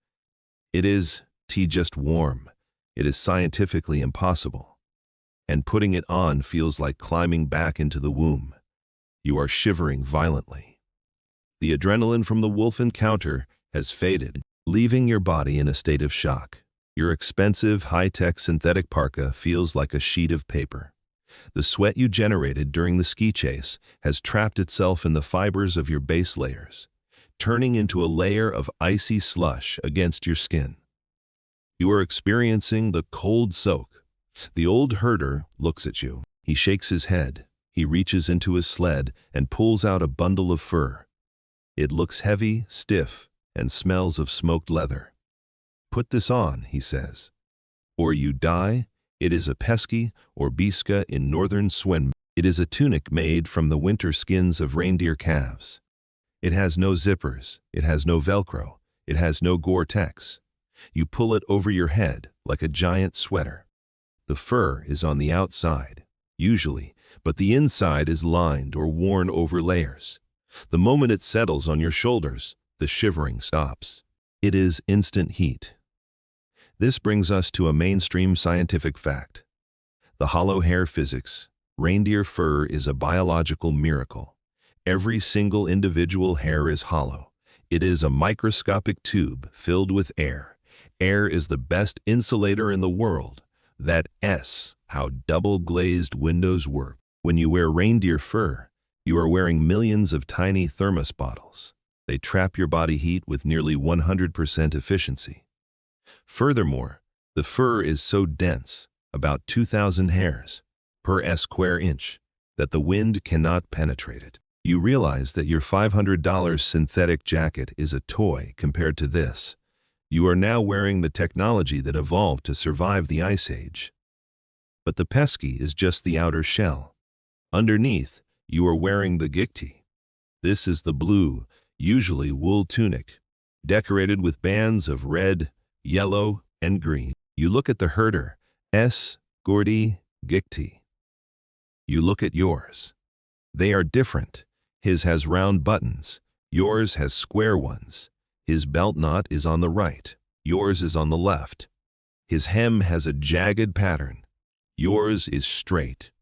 It is just warm. It is scientifically impossible. And putting it on feels like climbing back into the womb. You are shivering violently. The adrenaline from the wolf encounter has faded, leaving your body in a state of shock. Your expensive, high-tech synthetic parka feels like a sheet of paper. The sweat you generated during the ski chase has trapped itself in the fibers of your base layers, turning into a layer of icy slush against your skin. You are experiencing the cold soak. The old herder looks at you. He shakes his head. He reaches into his sled and pulls out a bundle of fur. It looks heavy, stiff, and smells of smoked leather. Put this on, he says, or you die. It is a pesky, or biska in northern Sweden. It is a tunic made from the winter skins of reindeer calves. It has no zippers. It has no Velcro. It has no Gore-Tex. You pull it over your head like a giant sweater. The fur is on the outside, usually, but the inside is lined or worn over layers. The moment it settles on your shoulders, the shivering stops. It is instant heat. This brings us to a mainstream scientific fact. The hollow hair physics. Reindeer fur is a biological miracle. Every single individual hair is hollow. It is a microscopic tube filled with air. Air is the best insulator in the world. How double-glazed windows work. When you wear reindeer fur, you are wearing millions of tiny thermos bottles. They trap your body heat with nearly 100% efficiency. Furthermore, the fur is so dense, about 2,000 hairs per square inch, that the wind cannot penetrate it. You realize that your $500 synthetic jacket is a toy compared to this. You are now wearing the technology that evolved to survive the Ice Age. But the pesky is just the outer shell. Underneath, you are wearing the gikti. This is the blue, usually wool tunic, decorated with bands of red, yellow, and green. You look at the herder, Gordy Gikti. You look at yours. They are different. His has round buttons, yours has square ones. His belt knot is on the right, yours is on the left. His hem has a jagged pattern, yours is straight.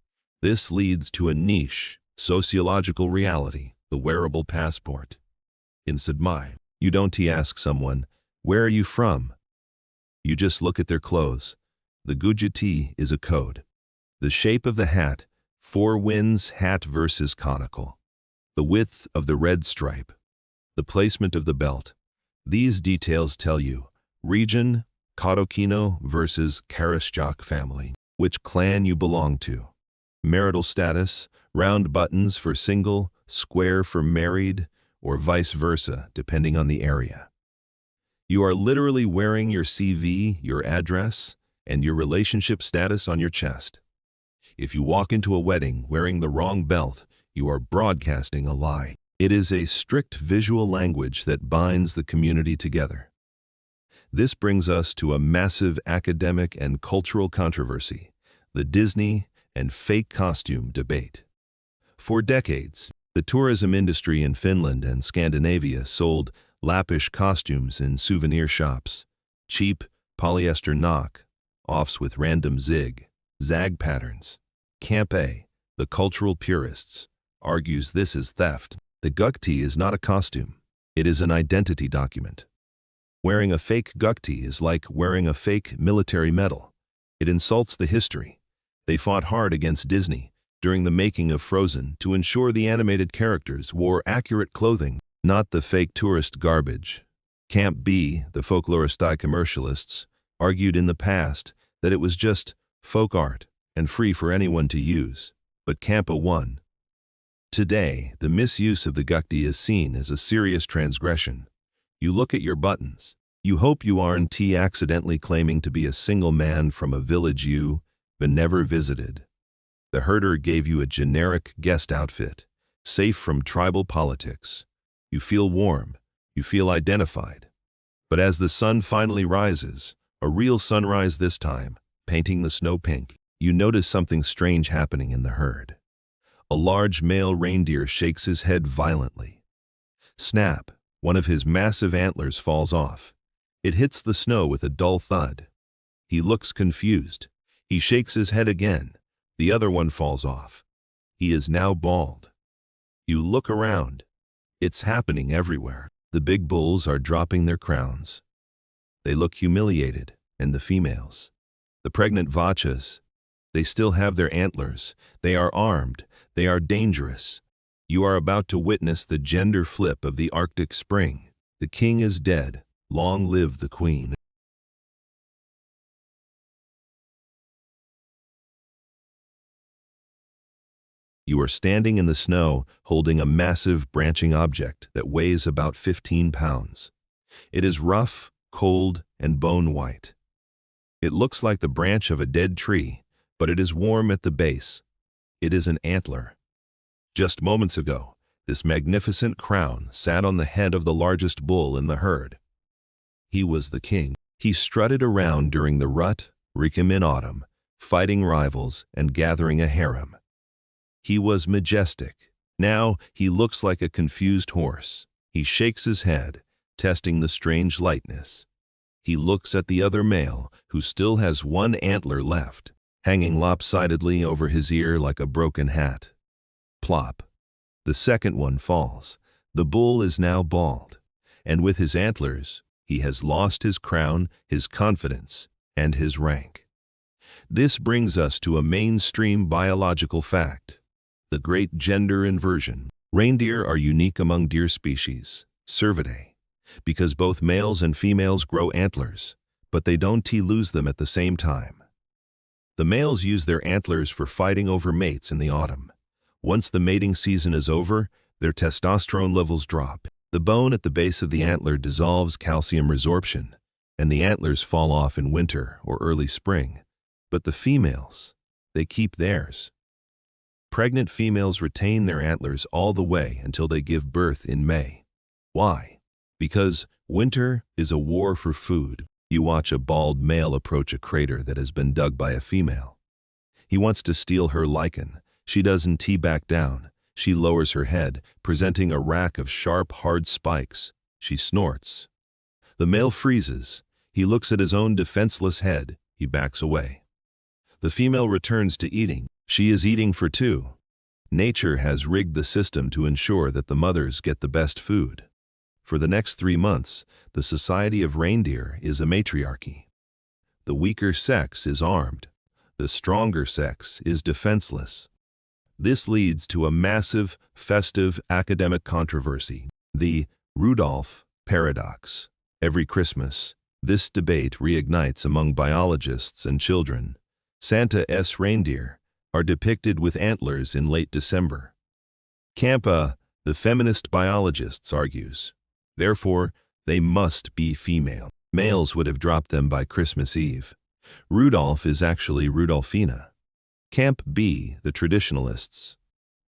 This leads to a niche, sociological reality, the wearable passport. In Sadmai, you don't ask someone, "Where are you from?" You just look at their clothes. The Gujati is a code. The shape of the hat, four winds hat versus conical. The width of the red stripe. The placement of the belt. These details tell you, region, Kadokino versus Karashchak family, which clan you belong to. Marital status, round buttons for single, square for married, or vice versa, depending on the area. You are literally wearing your CV, your address, and your relationship status on your chest. If you walk into a wedding wearing the wrong belt, you are broadcasting a lie. It is a strict visual language that binds the community together. This brings us to a massive academic and cultural controversy, the Disney and fake costume debate. For decades, the tourism industry in Finland and Scandinavia sold lappish costumes in souvenir shops, cheap polyester knock-offs with random zag patterns. Camp A, the cultural purists, argues this is theft. The gukti is not a costume. It is an identity document. Wearing a fake gukti is like wearing a fake military medal. It insults the history. They fought hard against Disney during the making of Frozen to ensure the animated characters wore accurate clothing, not the fake tourist garbage. Camp B, the folklorist commercialists, argued in the past that it was just folk art and free for anyone to use, but Camp A won. Today, the misuse of the gukti is seen as a serious transgression. You look at your buttons. You hope you aren't accidentally claiming to be a single man from a village you but never visited. The herder gave you a generic guest outfit, safe from tribal politics. You feel warm. You feel identified. But as the sun finally rises, a real sunrise this time, painting the snow pink, you notice something strange happening in the herd. A large male reindeer shakes his head violently. Snap! One of his massive antlers falls off. It hits the snow with a dull thud. He looks confused. He shakes his head again. The other one falls off. He is now bald. You look around. It's happening everywhere. The big bulls are dropping their crowns. They look humiliated, and the females. The pregnant vachas, they still have their antlers. They are armed. They are dangerous. You are about to witness the gender flip of the Arctic spring. The king is dead. Long live the queen. You are standing in the snow holding a massive branching object that weighs about 15 pounds. It is rough, cold, and bone white. It looks like the branch of a dead tree, but it is warm at the base. It is an antler. Just moments ago, this magnificent crown sat on the head of the largest bull in the herd. He was the king. He strutted around during the rut, Rikim in autumn, fighting rivals and gathering a harem. He was majestic. Now he looks like a confused horse. He shakes his head, testing the strange lightness. He looks at the other male, who still has one antler left, hanging lopsidedly over his ear like a broken hat. Plop. The second one falls. The bull is now bald, and with his antlers, he has lost his crown, his confidence, and his rank. This brings us to a mainstream biological fact. The great gender inversion. Reindeer are unique among deer species, Cervidae, because both males and females grow antlers, but they don't lose them at the same time. The males use their antlers for fighting over mates in the autumn. Once the mating season is over, their testosterone levels drop. The bone at the base of the antler dissolves calcium resorption, and the antlers fall off in winter or early spring. But the females, they keep theirs. Pregnant females retain their antlers all the way until they give birth in May. Why? Because winter is a war for food. You watch a bald male approach a crater that has been dug by a female. He wants to steal her lichen. She doesn't back down. She lowers her head, presenting a rack of sharp, hard spikes. She snorts. The male freezes. He looks at his own defenseless head. He backs away. The female returns to eating. She is eating for two. Nature has rigged the system to ensure that the mothers get the best food. For the next 3 months, the society of reindeer is a matriarchy. The weaker sex is armed. The stronger sex is defenseless. This leads to a massive, festive academic controversy, the Rudolph paradox. Every Christmas, this debate reignites among biologists and children. Santa's reindeer are depicted with antlers in late December. Campa, the feminist biologist, argues. Therefore, they must be female. Males would have dropped them by Christmas Eve. Rudolph is actually Rudolphina. Camp B, the traditionalists,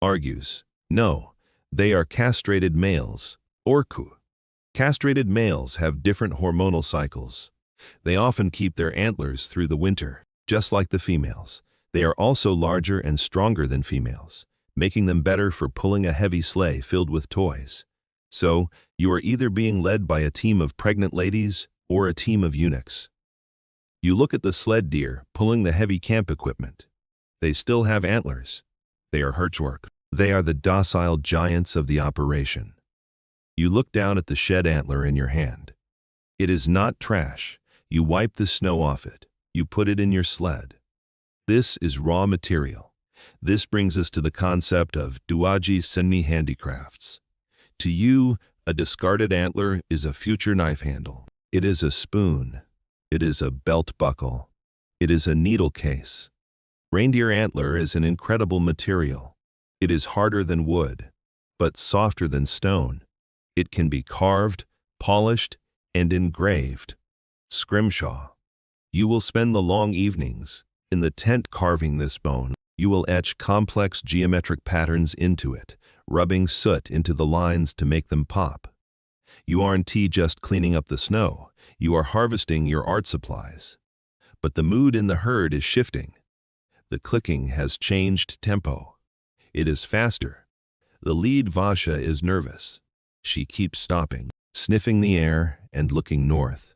argues, no, they are castrated males, orku. Castrated males have different hormonal cycles. They often keep their antlers through the winter, just like the females. They are also larger and stronger than females, making them better for pulling a heavy sleigh filled with toys. So, you are either being led by a team of pregnant ladies or a team of eunuchs. You look at the sled deer pulling the heavy camp equipment. They still have antlers. They are Hirschwork. They are the docile giants of the operation. You look down at the shed antler in your hand. It is not trash. You wipe the snow off it. You put it in your sled. This is raw material. This brings us to the concept of Duaji Senmi handicrafts. To you, a discarded antler is a future knife handle. It is a spoon. It is a belt buckle. It is a needle case. Reindeer antler is an incredible material. It is harder than wood, but softer than stone. It can be carved, polished, and engraved. Scrimshaw. You will spend the long evenings in the tent carving this bone. You will etch complex geometric patterns into it, rubbing soot into the lines to make them pop. You aren't just cleaning up the snow. You are harvesting your art supplies. But the mood in the herd is shifting. The clicking has changed tempo. It is faster. The lead Vasha is nervous. She keeps stopping, sniffing the air and looking north.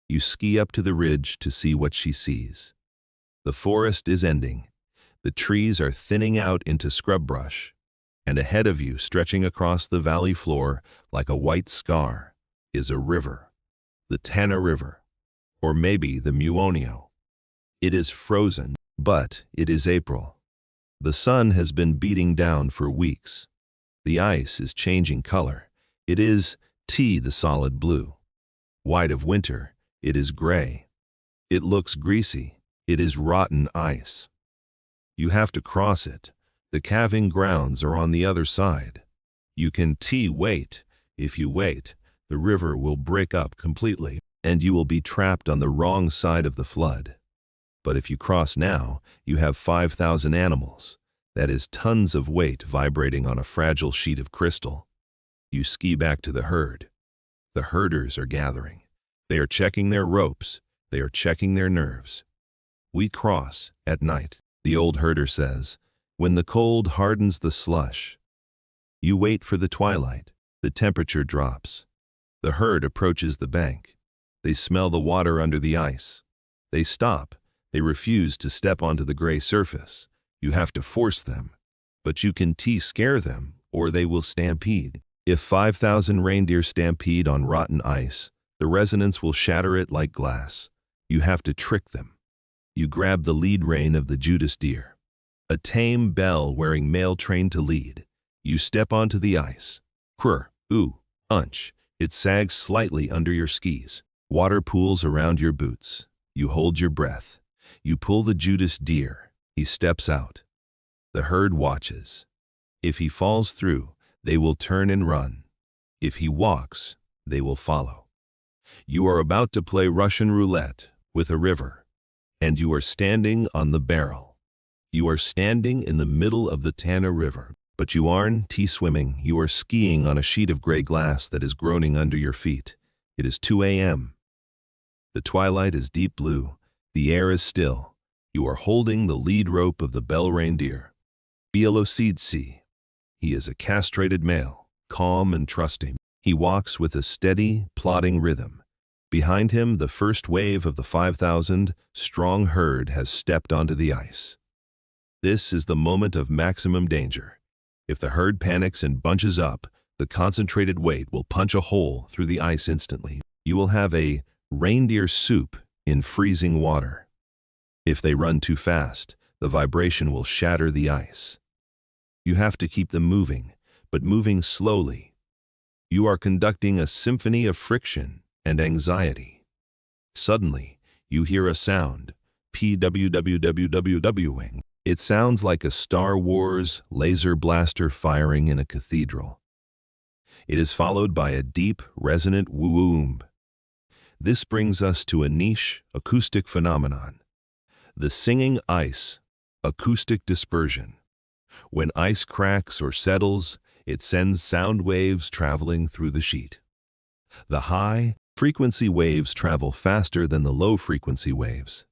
You ski up to the ridge to see what she sees. The forest is ending. The trees are thinning out into scrub brush. And ahead of you, stretching across the valley floor like a white scar, is a river. The Tana River. Or maybe the Muonio. It is frozen, but it is April. The sun has been beating down for weeks. The ice is changing color. It is the solid blue. White of winter, it is gray. It looks greasy. It is rotten ice. You have to cross it. The calving grounds are on the other side. You can wait. If you wait, the river will break up completely, and you will be trapped on the wrong side of the flood. But if you cross now, you have 5,000 animals. That is tons of weight vibrating on a fragile sheet of crystal. You ski back to the herd. The herders are gathering. They are checking their ropes. They are checking their nerves. We cross at night, the old herder says, when the cold hardens the slush. You wait for the twilight. The temperature drops. The herd approaches the bank. They smell the water under the ice. They stop. They refuse to step onto the gray surface. You have to force them. But you can scare them, or they will stampede. If 5,000 reindeer stampede on rotten ice, the resonance will shatter it like glass. You have to trick them. You grab the lead rein of the Judas deer. A tame bell wearing male trained to lead. You step onto the ice. Crr, ooh, unch. It sags slightly under your skis. Water pools around your boots. You hold your breath. You pull the Judas deer. He steps out. The herd watches. If he falls through, they will turn and run. If he walks, they will follow. You are about to play Russian roulette with a river, and you are standing on the barrel. You are standing in the middle of the Tana River, but you aren't swimming. You are skiing on a sheet of gray glass that is groaning under your feet. It is 2 a.m. The twilight is deep blue. The air is still. You are holding the lead rope of the bell reindeer. Bielosiedsee. He is a castrated male, calm and trusting. He walks with a steady, plodding rhythm. Behind him, the first wave of the 5,000-strong herd has stepped onto the ice. This is the moment of maximum danger. If the herd panics and bunches up, the concentrated weight will punch a hole through the ice instantly. You will have a reindeer soup in freezing water. If they run too fast, the vibration will shatter the ice. You have to keep them moving, but moving slowly. You are conducting a symphony of friction and anxiety. Suddenly, you hear a sound, PWWWWWing. It sounds like a Star Wars laser blaster firing in a cathedral. It is followed by a deep, resonant woo-oom. This brings us to a niche acoustic phenomenon, the singing ice acoustic dispersion. When ice cracks or settles, it sends sound waves traveling through the sheet. The high-frequency waves travel faster than the low-frequency waves.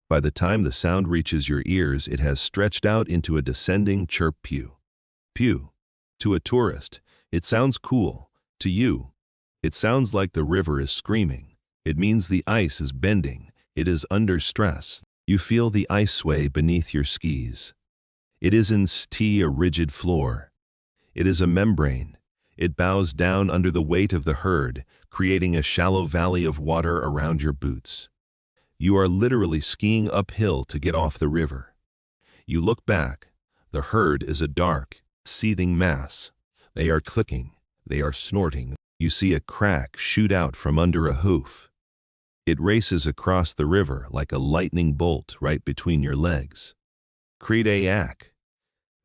By the time the sound reaches your ears, it has stretched out into a descending chirp pew. Pew. To a tourist, it sounds cool. To you, it sounds like the river is screaming. It means the ice is bending. It is under stress. You feel the ice sway beneath your skis. It isn't a rigid floor. It is a membrane. It bows down under the weight of the herd, creating a shallow valley of water around your boots. You are literally skiing uphill to get off the river. You look back. The herd is a dark, seething mass. They are clicking. They are snorting. You see a crack shoot out from under a hoof. It races across the river like a lightning bolt right between your legs. Credayak.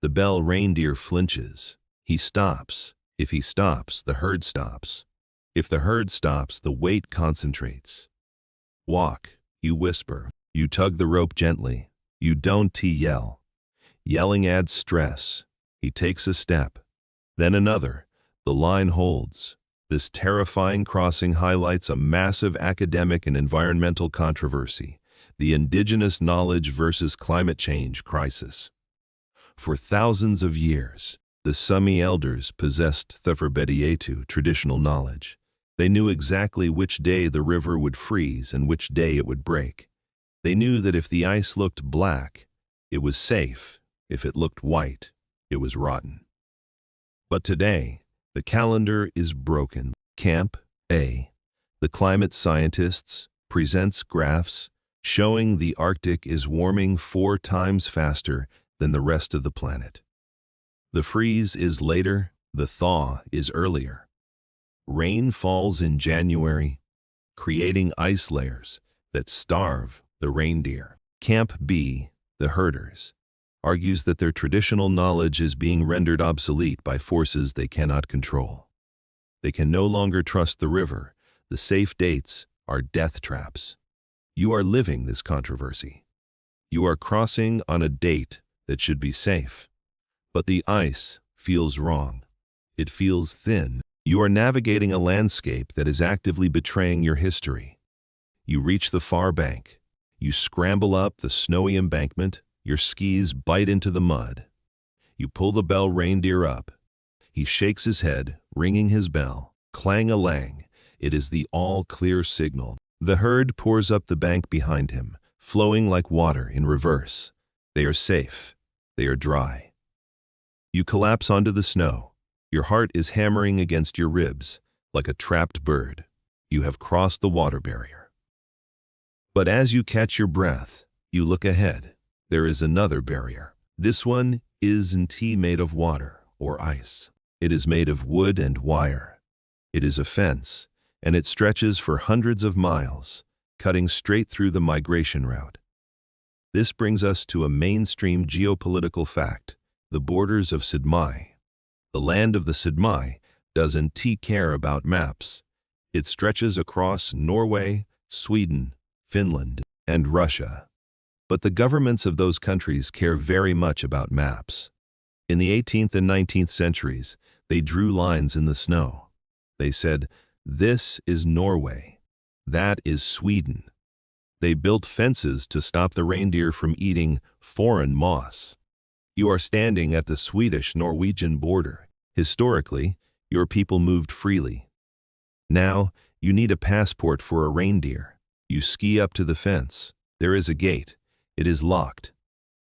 The bell reindeer flinches. He stops. If he stops, the herd stops. If the herd stops, the weight concentrates. Walk. You whisper. You tug the rope gently. You don't yell. Yelling adds stress. He takes a step. Then another. The line holds. This terrifying crossing highlights a massive academic and environmental controversy, the indigenous knowledge versus climate change crisis. For thousands of years, the Sami elders possessed Thefarbedietu traditional knowledge. They knew exactly which day the river would freeze and which day it would break. They knew that if the ice looked black, it was safe. If it looked white, it was rotten. But today, the calendar is broken. Camp A, the climate scientists, presents graphs showing the Arctic is warming 4 times faster than the rest of the planet. The freeze is later, the thaw is earlier. Rain falls in January, creating ice layers that starve the reindeer. Camp B, the herders, argues that their traditional knowledge is being rendered obsolete by forces they cannot control. They can no longer trust the river. The safe dates are death traps. You are living this controversy. You are crossing on a date that should be safe. But the ice feels wrong. It feels thin. You are navigating a landscape that is actively betraying your history. You reach the far bank. You scramble up the snowy embankment. Your skis bite into the mud. You pull the bell reindeer up. He shakes his head, ringing his bell. Clang-a-lang. It is the all-clear signal. The herd pours up the bank behind him, flowing like water in reverse. They are safe. They are dry. You collapse onto the snow. Your heart is hammering against your ribs, like a trapped bird. You have crossed the water barrier. But as you catch your breath, you look ahead. There is another barrier. This one isn't made of water or ice. It is made of wood and wire. It is a fence, and it stretches for hundreds of miles, cutting straight through the migration route. This brings us to a mainstream geopolitical fact: the borders of Sami. The land of the Sami doesn't care about maps. It stretches across Norway, Sweden, Finland, and Russia. But the governments of those countries care very much about maps. In the 18th and 19th centuries, they drew lines in the snow. They said, "This is Norway. That is Sweden." They built fences to stop the reindeer from eating foreign moss. You are standing at the Swedish-Norwegian border. Historically, your people moved freely. Now, you need a passport for a reindeer. You ski up to the fence. There is a gate. It is locked.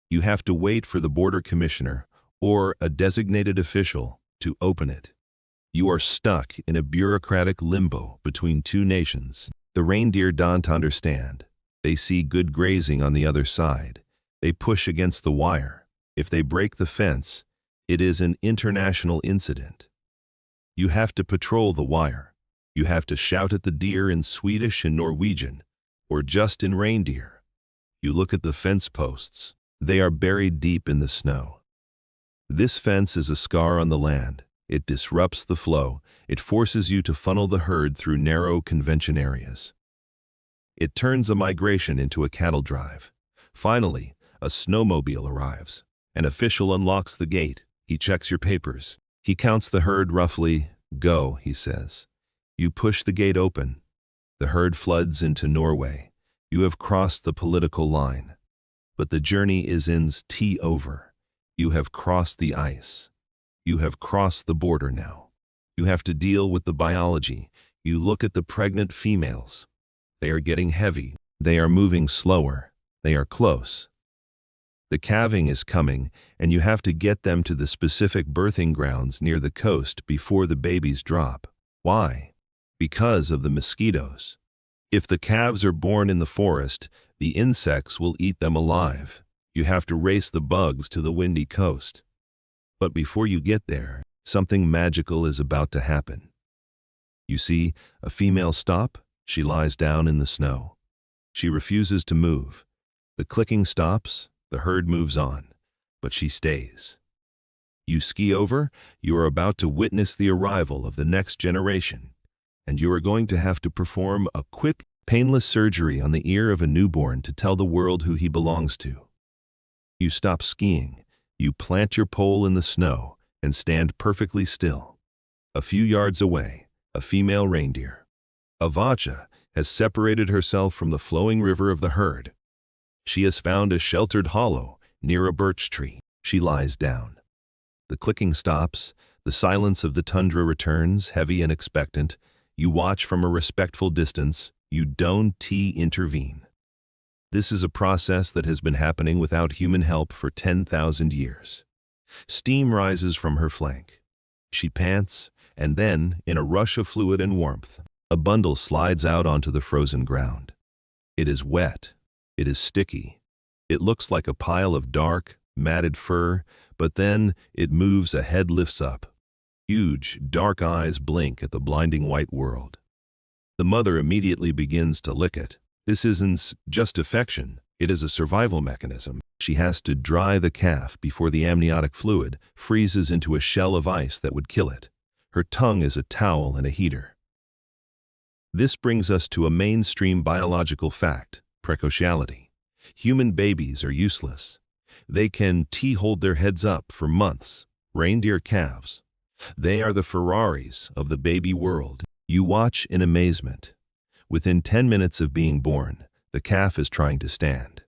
You have to wait for the border commissioner or a designated official to open it. You are stuck in a bureaucratic limbo between two nations. The reindeer don't understand. They see good grazing on the other side. They push against the wire. If they break the fence, it is an international incident. You have to patrol the wire. You have to shout at the deer in Swedish and Norwegian, or just in reindeer. You look at the fence posts. They are buried deep in the snow. This fence is a scar on the land. It disrupts the flow. It forces you to funnel the herd through narrow convention areas. It turns a migration into a cattle drive. Finally, a snowmobile arrives. An official unlocks the gate. He checks your papers. He counts the herd roughly. "Go," he says. You push the gate open. The herd floods into Norway. You have crossed the political line. But the journey isn't over. You have crossed the ice. You have crossed the border now. You have to deal with the biology. You look at the pregnant females. They are getting heavy. They are moving slower. They are close. The calving is coming, and you have to get them to the specific birthing grounds near the coast before the babies drop. Why? Because of the mosquitoes. If the calves are born in the forest, the insects will eat them alive. You have to race the bugs to the windy coast. But before you get there, something magical is about to happen. You see a female stop. She lies down in the snow. She refuses to move. The clicking stops. The herd moves on, but she stays. You ski over. You are about to witness the arrival of the next generation, and you are going to have to perform a quick, painless surgery on the ear of a newborn to tell the world who he belongs to. You stop skiing. You plant your pole in the snow and stand perfectly still. A few yards away, a female reindeer, Avacha, has separated herself from the flowing river of the herd. She has found a sheltered hollow near a birch tree. She lies down. The clicking stops. The silence of the tundra returns, heavy and expectant. You watch from a respectful distance. You don't intervene. This is a process that has been happening without human help for 10,000 years. Steam rises from her flank. She pants, and then, in a rush of fluid and warmth, a bundle slides out onto the frozen ground. It is wet. It is sticky. It looks like a pile of dark, matted fur, but then it moves. A head lifts up. Huge, dark eyes blink at the blinding white world. The mother immediately begins to lick it. This isn't just affection, it is a survival mechanism. She has to dry the calf before the amniotic fluid freezes into a shell of ice that would kill it. Her tongue is a towel and a heater. This brings us to a mainstream biological fact: precociality. Human babies are useless. They can hold their heads up for months. Reindeer calves. They are the Ferraris of the baby world. You watch in amazement. Within 10 minutes of being born, the calf is trying to stand.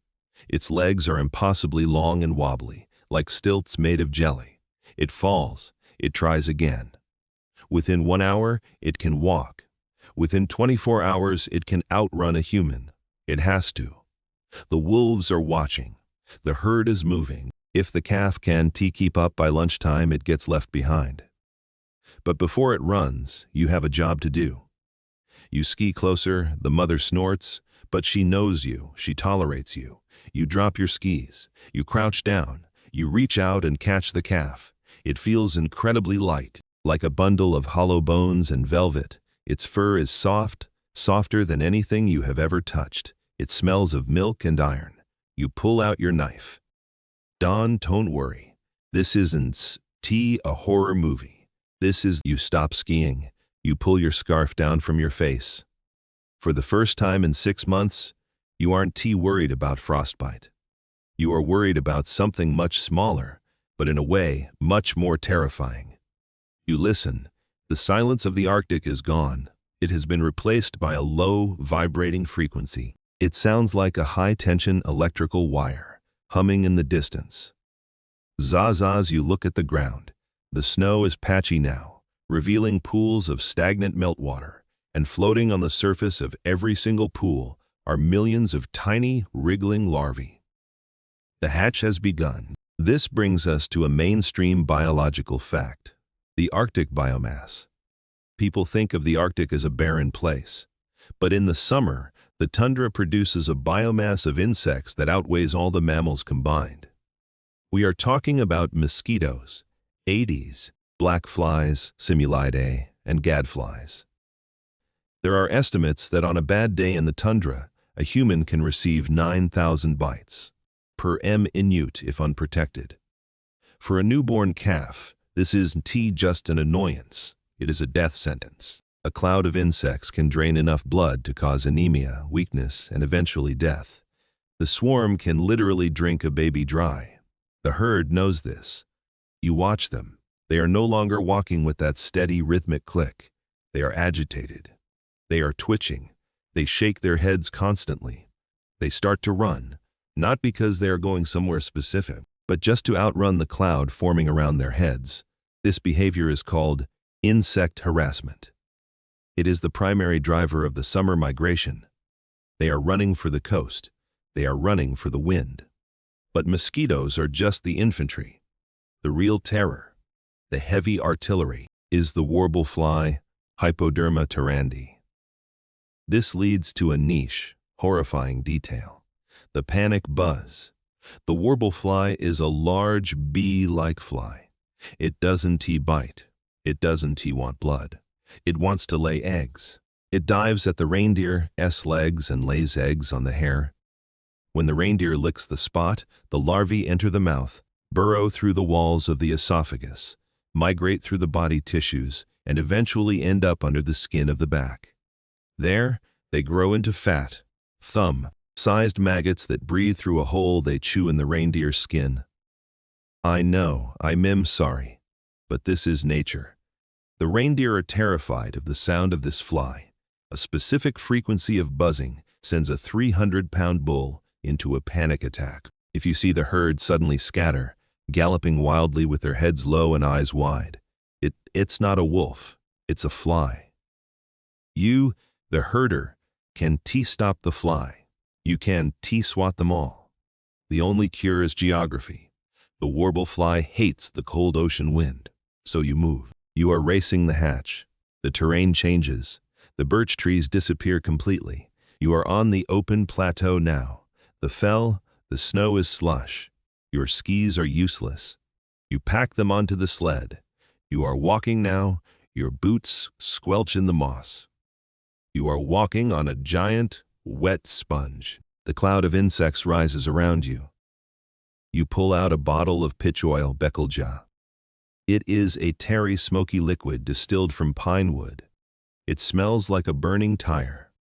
Its legs are impossibly long and wobbly, like stilts made of jelly. It falls. It tries again. Within 1 hour, it can walk. Within 24 hours, it can outrun a human. It has to. The wolves are watching. The herd is moving. If the calf can keep up by lunchtime, it gets left behind. But before it runs, you have a job to do. You ski closer. The mother snorts, but she knows you. She tolerates you. You drop your skis. You crouch down. You reach out and catch the calf. It feels incredibly light, like a bundle of hollow bones and velvet. Its fur is soft, softer than anything you have ever touched. It smells of milk and iron. You pull out your knife. Don, don't worry. This isn't a horror movie. This is. You stop skiing. You pull your scarf down from your face. For the first time in 6 months, you aren't worried about frostbite. You are worried about something much smaller, but in a way, much more terrifying. You listen. The silence of the Arctic is gone. It has been replaced by a low, vibrating frequency. It sounds like a high-tension electrical wire, humming in the distance. Zazaz, you look at the ground. The snow is patchy now, revealing pools of stagnant meltwater, and floating on the surface of every single pool are millions of tiny, wriggling larvae. The hatch has begun. This brings us to a mainstream biological fact: the Arctic biomass. People think of the Arctic as a barren place, but in the summer, the tundra produces a biomass of insects that outweighs all the mammals combined. We are talking about mosquitoes, Aedes, black flies, Simulidae, and gadflies. There are estimates that on a bad day in the tundra, a human can receive 9,000 bites per minute if unprotected. For a newborn calf, this isn't just an annoyance, it is a death sentence. A cloud of insects can drain enough blood to cause anemia, weakness, and eventually death. The swarm can literally drink a baby dry. The herd knows this. You watch them. They are no longer walking with that steady, rhythmic click. They are agitated. They are twitching. They shake their heads constantly. They start to run, not because they are going somewhere specific, but just to outrun the cloud forming around their heads. This behavior is called insect harassment. It is the primary driver of the summer migration. They are running for the coast. They are running for the wind. But mosquitoes are just the infantry. The real terror, the heavy artillery, is the warble fly, Hypoderma tarandi. This leads to a niche, horrifying detail: the panic buzz. The warble fly is a large bee-like fly. It doesn't bite. It doesn't want blood. It wants to lay eggs. It dives at the reindeer's legs and lays eggs on the hair. When the reindeer licks the spot, the larvae enter the mouth, burrow through the walls of the esophagus, migrate through the body tissues, and eventually end up under the skin of the back. There, they grow into fat, thumb-sized maggots that breathe through a hole they chew in the reindeer's skin. I know, I'm sorry, but this is nature. The reindeer are terrified of the sound of this fly. A specific frequency of buzzing sends a 300-pound bull into a panic attack. If you see the herd suddenly scatter, galloping wildly with their heads low and eyes wide, it's not a wolf, it's a fly. You, the herder, can stop the fly. You can swat them all. The only cure is geography. The warble fly hates the cold ocean wind, so you move. You are racing the hatch. The terrain changes. The birch trees disappear completely. You are on the open plateau now. The snow is slush. Your skis are useless. You pack them onto the sled. You are walking now. Your boots squelch in the moss. You are walking on a giant, wet sponge. The cloud of insects rises around you. You pull out a bottle of pitch oil Bekelja. It is a tarry, smoky liquid distilled from pine wood. It smells like a burning tire.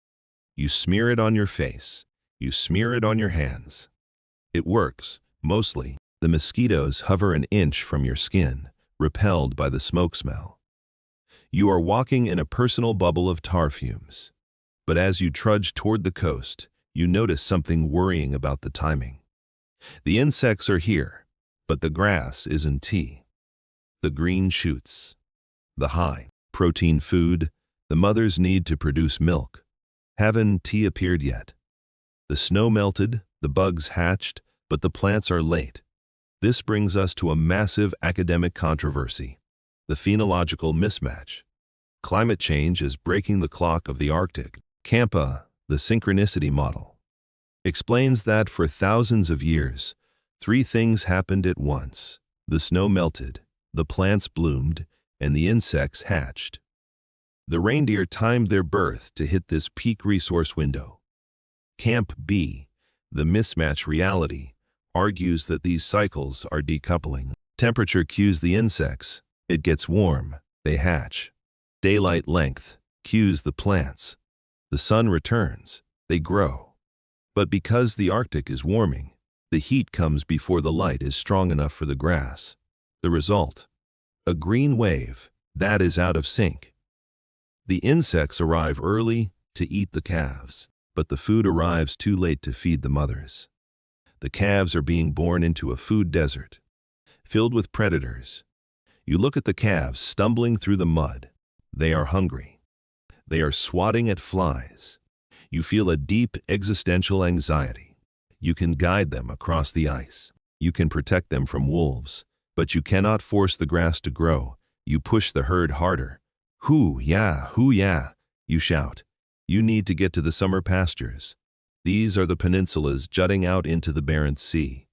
You smear it on your face. You smear it on your hands. It works, mostly. The mosquitoes hover an inch from your skin, repelled by the smoke smell. You are walking in a personal bubble of tar fumes. But as you trudge toward the coast, you notice something worrying about the timing. The insects are here, but the grass isn't the green shoots, the high-protein food the mothers need to produce milk, haven't appeared yet. The snow melted, the bugs hatched, but the plants are late. This brings us to a massive academic controversy: the phenological mismatch. Climate change is breaking the clock of the Arctic. Campa, the synchronicity model, explains that for thousands of years, Three things happened at once. The snow melted, the plants bloomed, and the insects hatched. The reindeer timed their birth to hit this peak resource window. Camp B, the mismatch reality, argues that these cycles are decoupling. Temperature cues the insects. It gets warm, they hatch. Daylight length cues the plants. The sun returns, they grow. But because the Arctic is warming, the heat comes before the light is strong enough for the grass. The result? A green wave that is out of sync. The insects arrive early to eat the calves, but the food arrives too late to feed the mothers. The calves are being born into a food desert, filled with predators. You look at the calves stumbling through the mud. They are hungry. They are swatting at flies. You feel a deep existential anxiety. You can guide them across the ice. You can protect them from wolves, but you cannot force the grass to grow. You push the herd harder. Hoo yeah, you shout. You need to get to the summer pastures. These are the peninsulas jutting out into the Barents Sea.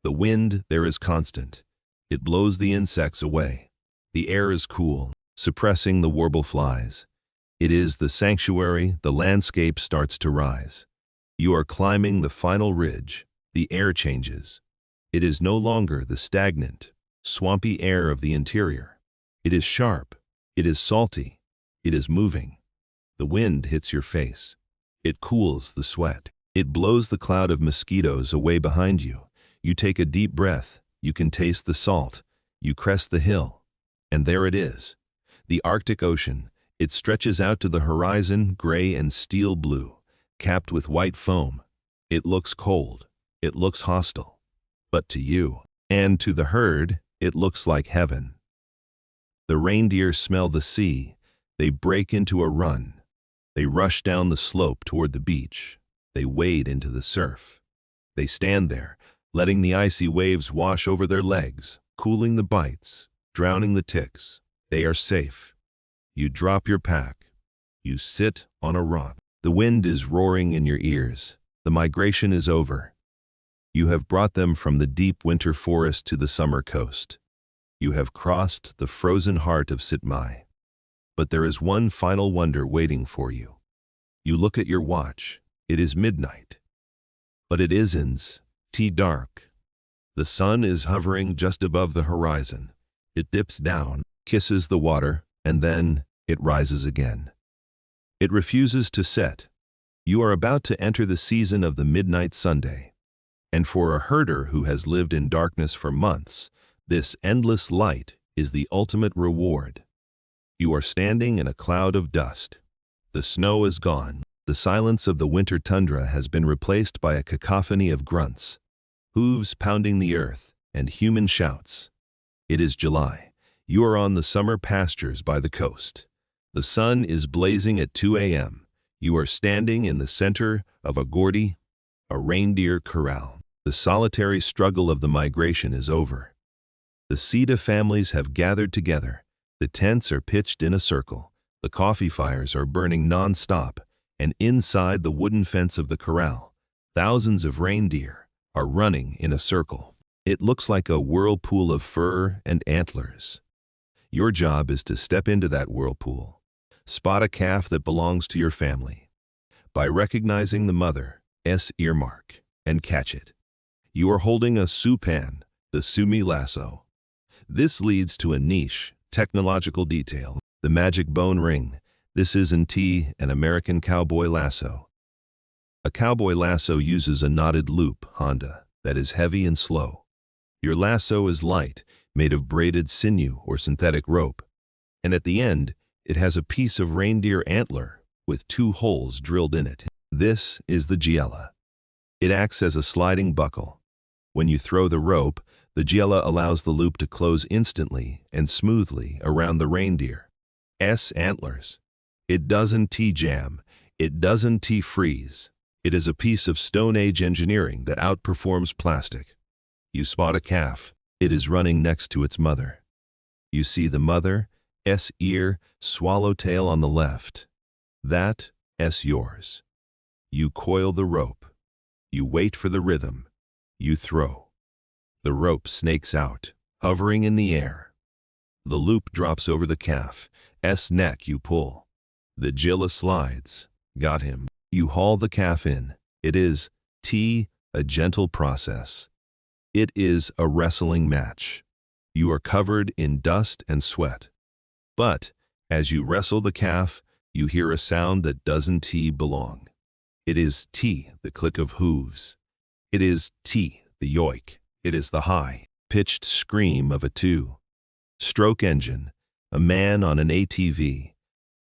The wind there is constant. It blows the insects away. The air is cool, suppressing the warble flies. It is the sanctuary. The landscape starts to rise. You are climbing the final ridge. The air changes. It is no longer the stagnant, swampy air of the interior. It is sharp. It is salty. It is moving. The wind hits your face. It cools the sweat. It blows the cloud of mosquitoes away behind you. You take a deep breath. You can taste the salt. You crest the hill. And there it is. The Arctic Ocean. It stretches out to the horizon, gray and steel blue, capped with white foam. It looks cold. It looks hostile. But to you, and to the herd, it looks like heaven. The reindeer smell the sea. They break into a run. They rush down the slope toward the beach. They wade into the surf. They stand there, letting the icy waves wash over their legs, cooling the bites, drowning the ticks. They are safe. You drop your pack. You sit on a rock. The wind is roaring in your ears. The migration is over. You have brought them from the deep winter forest to the summer coast. You have crossed the frozen heart of Sitmai. But there is one final wonder waiting for you. You look at your watch. It is midnight. But it isn't dark. The sun is hovering just above the horizon. It dips down, kisses the water, and then it rises again. It refuses to set. You are about to enter the season of the midnight Sunday. And for a herder who has lived in darkness for months, this endless light is the ultimate reward. You are standing in a cloud of dust. The snow is gone. The silence of the winter tundra has been replaced by a cacophony of grunts, hooves pounding the earth, and human shouts. It is July. You are on the summer pastures by the coast. The sun is blazing at 2 a.m. You are standing in the center of a gordy, a reindeer corral. The solitary struggle of the migration is over. The Sita families have gathered together. The tents are pitched in a circle. The coffee fires are burning non-stop. And inside the wooden fence of the corral, thousands of reindeer are running in a circle. It looks like a whirlpool of fur and antlers. Your job is to step into that whirlpool. Spot a calf that belongs to your family. By recognizing the mother's earmark, and catch it. You are holding a supan, the Sumi lasso. This leads to a niche, technological detail, the magic bone ring. This isn't an American cowboy lasso. A cowboy lasso uses a knotted loop, Honda, that is heavy and slow. Your lasso is light, made of braided sinew or synthetic rope. And at the end, it has a piece of reindeer antler with 2 holes drilled in it. This is the giella. It acts as a sliding buckle. When you throw the rope, the giella allows the loop to close instantly and smoothly around the reindeer's antlers. It doesn't jam. It doesn't freeze. It is a piece of Stone Age engineering that outperforms plastic. You spot a calf. It is running next to its mother. You see the mother's ear, swallowtail on the left. That's yours. You coil the rope. You wait for the rhythm. You throw. The rope snakes out, hovering in the air. The loop drops over the calf's neck. You pull. The gilla slides. Got him. You haul the calf in. It is a gentle process. It is a wrestling match. You are covered in dust and sweat. But as you wrestle the calf, you hear a sound that doesn't belong. It is the click of hooves. It is the yoik. It is the high-pitched scream of a two-stroke engine. A man on an ATV,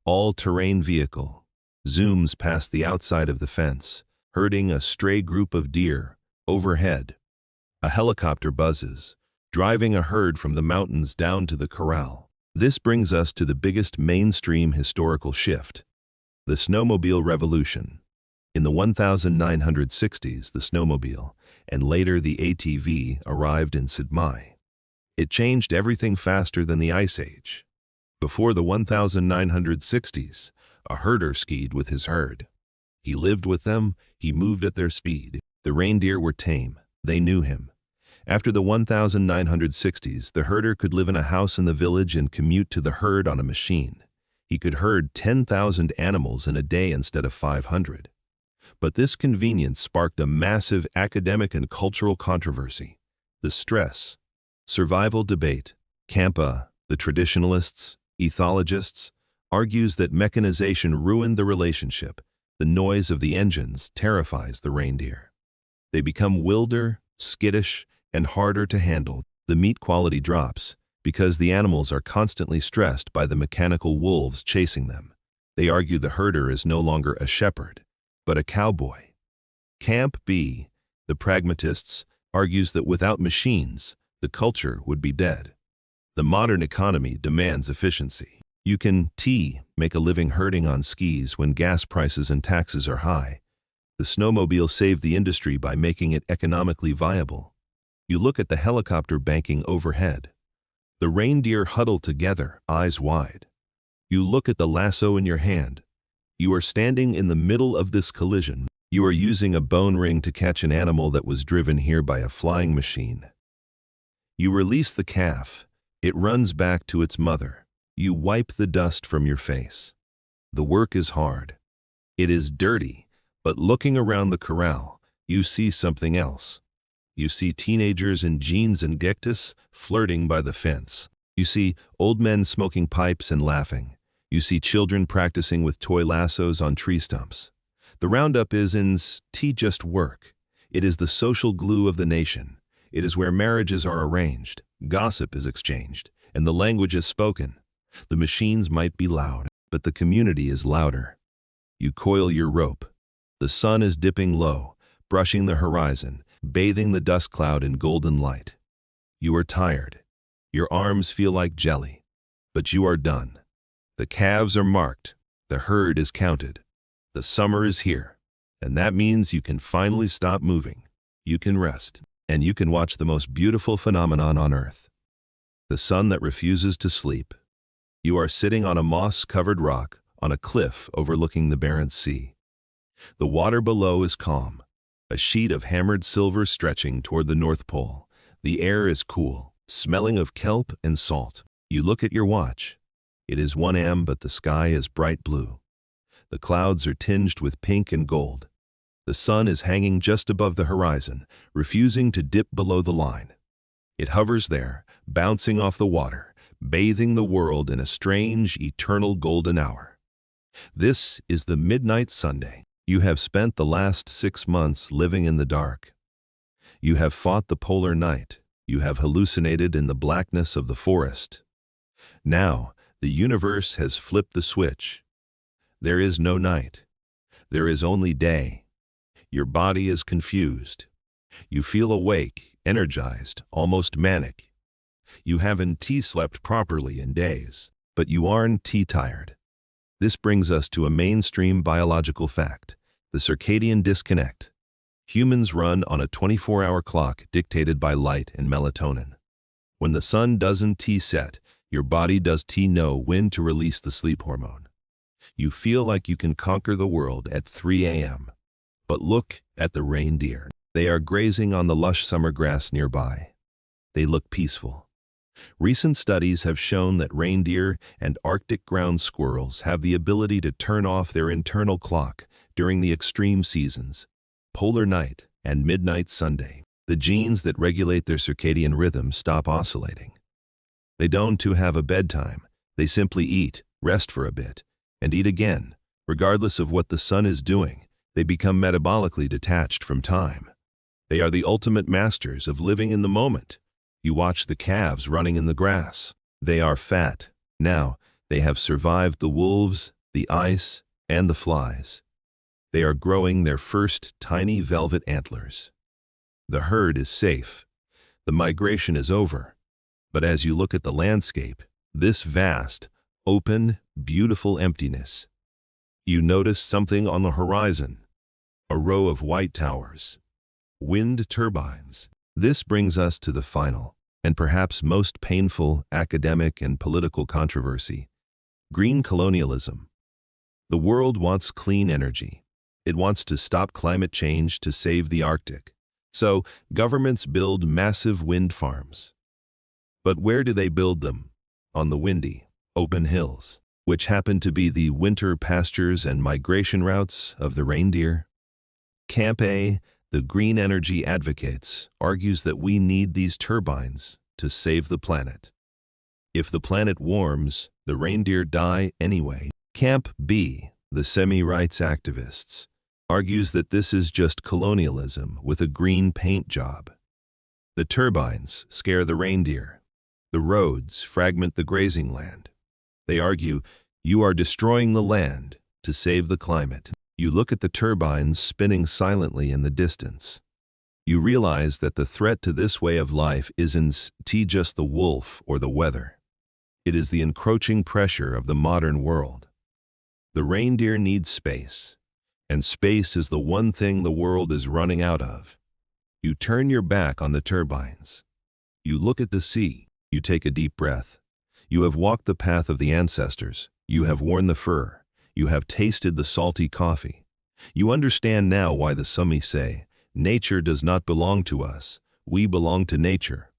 all-terrain vehicle, zooms past the outside of the fence, herding a stray group of deer. Overhead, a helicopter buzzes, driving a herd from the mountains down to the corral. This brings us to the biggest mainstream historical shift, the snowmobile revolution. In the 1960s, the snowmobile, and later the ATV, arrived in Sami. It changed everything faster than the Ice Age. Before the 1960s, a herder skied with his herd. He lived with them, he moved at their speed. The reindeer were tame, they knew him. After the 1960s, the herder could live in a house in the village and commute to the herd on a machine. He could herd 10,000 animals in a day instead of 500. But this convenience sparked a massive academic and cultural controversy. The stress, survival debate. Campa, the traditionalists, ethologists, argues that mechanization ruined the relationship. The noise of the engines terrifies the reindeer. They become wilder, skittish, and harder to handle. The meat quality drops because the animals are constantly stressed by the mechanical wolves chasing them. They argue the herder is no longer a shepherd, but a cowboy. Camp B, the pragmatists, argues that without machines, the culture would be dead. The modern economy demands efficiency. You can make a living herding on skis when gas prices and taxes are high. The snowmobile saved the industry by making it economically viable. You look at the helicopter banking overhead. The reindeer huddle together, eyes wide. You look at the lasso in your hand. You are standing in the middle of this collision. You are using a bone ring to catch an animal that was driven here by a flying machine. You release the calf. It runs back to its mother. You wipe the dust from your face. The work is hard. It is dirty, but looking around the corral, you see something else. You see teenagers in jeans and gektas flirting by the fence. You see old men smoking pipes and laughing. You see children practicing with toy lassos on tree stumps. The roundup isn't just work. It is the social glue of the nation. It is where marriages are arranged, gossip is exchanged, and the language is spoken. The machines might be loud, but the community is louder. You coil your rope. The sun is dipping low, brushing the horizon, bathing the dust cloud in golden light. You are tired. Your arms feel like jelly, but you are done. The calves are marked. The herd is counted. The summer is here, and that means you can finally stop moving. You can rest, and you can watch the most beautiful phenomenon on earth. The sun that refuses to sleep. You are sitting on a moss-covered rock on a cliff overlooking the Barents Sea. The water below is calm, a sheet of hammered silver stretching toward the North Pole. The air is cool, smelling of kelp and salt. You look at your watch. It is 1 a.m., but the sky is bright blue. The clouds are tinged with pink and gold. The sun is hanging just above the horizon, refusing to dip below the line. It hovers there, bouncing off the water, bathing the world in a strange, eternal golden hour. This is the midnight Sunday. You have spent the last 6 months living in the dark. You have fought the polar night. You have hallucinated in the blackness of the forest. Now, the universe has flipped the switch. There is no night. There is only day. Your body is confused. You feel awake, energized, almost manic. You haven't slept properly in days, but you aren't tired. This brings us to a mainstream biological fact, the circadian disconnect. Humans run on a 24-hour clock dictated by light and melatonin. When the sun doesn't set, your body does know when to release the sleep hormone. You feel like you can conquer the world at 3 a.m. But look at the reindeer. They are grazing on the lush summer grass nearby. they look peaceful. Recent studies have shown that reindeer and Arctic ground squirrels have the ability to turn off their internal clock during the extreme seasons, polar night and midnight Sunday. The genes that regulate their circadian rhythm stop oscillating. They don't have a bedtime. They simply eat, rest for a bit, and eat again. Regardless of what the sun is doing, they become metabolically detached from time. They are the ultimate masters of living in the moment. You watch the calves running in the grass. They are fat. Now, they have survived the wolves, the ice, and the flies. They are growing their first tiny velvet antlers. The herd is safe. The migration is over. But as you look at the landscape, this vast, open, beautiful emptiness, you notice something on the horizon. A row of white towers. Wind turbines. This brings us to the final, and perhaps most painful academic and political controversy: green colonialism. The world wants clean energy. It wants to stop climate change to save the Arctic. So, governments build massive wind farms. But where do they build them? On the windy, open hills, which happen to be the winter pastures and migration routes of the reindeer. Camp A, the green energy advocates, argues that we need these turbines to save the planet. If the planet warms, the reindeer die anyway. Camp B, the semi-rights activists, argues that this is just colonialism with a green paint job. The turbines scare the reindeer. The roads fragment the grazing land. They argue, you are destroying the land to save the climate. You look at the turbines spinning silently in the distance. You realize that the threat to this way of life isn't just the wolf or the weather. It is the encroaching pressure of the modern world. The reindeer need space, and space is the one thing the world is running out of. You turn your back on the turbines. You look at the sea. You take a deep breath. You have walked the path of the ancestors. You have worn the fur. You have tasted the salty coffee. You understand now why the Sami say, nature does not belong to us, we belong to nature.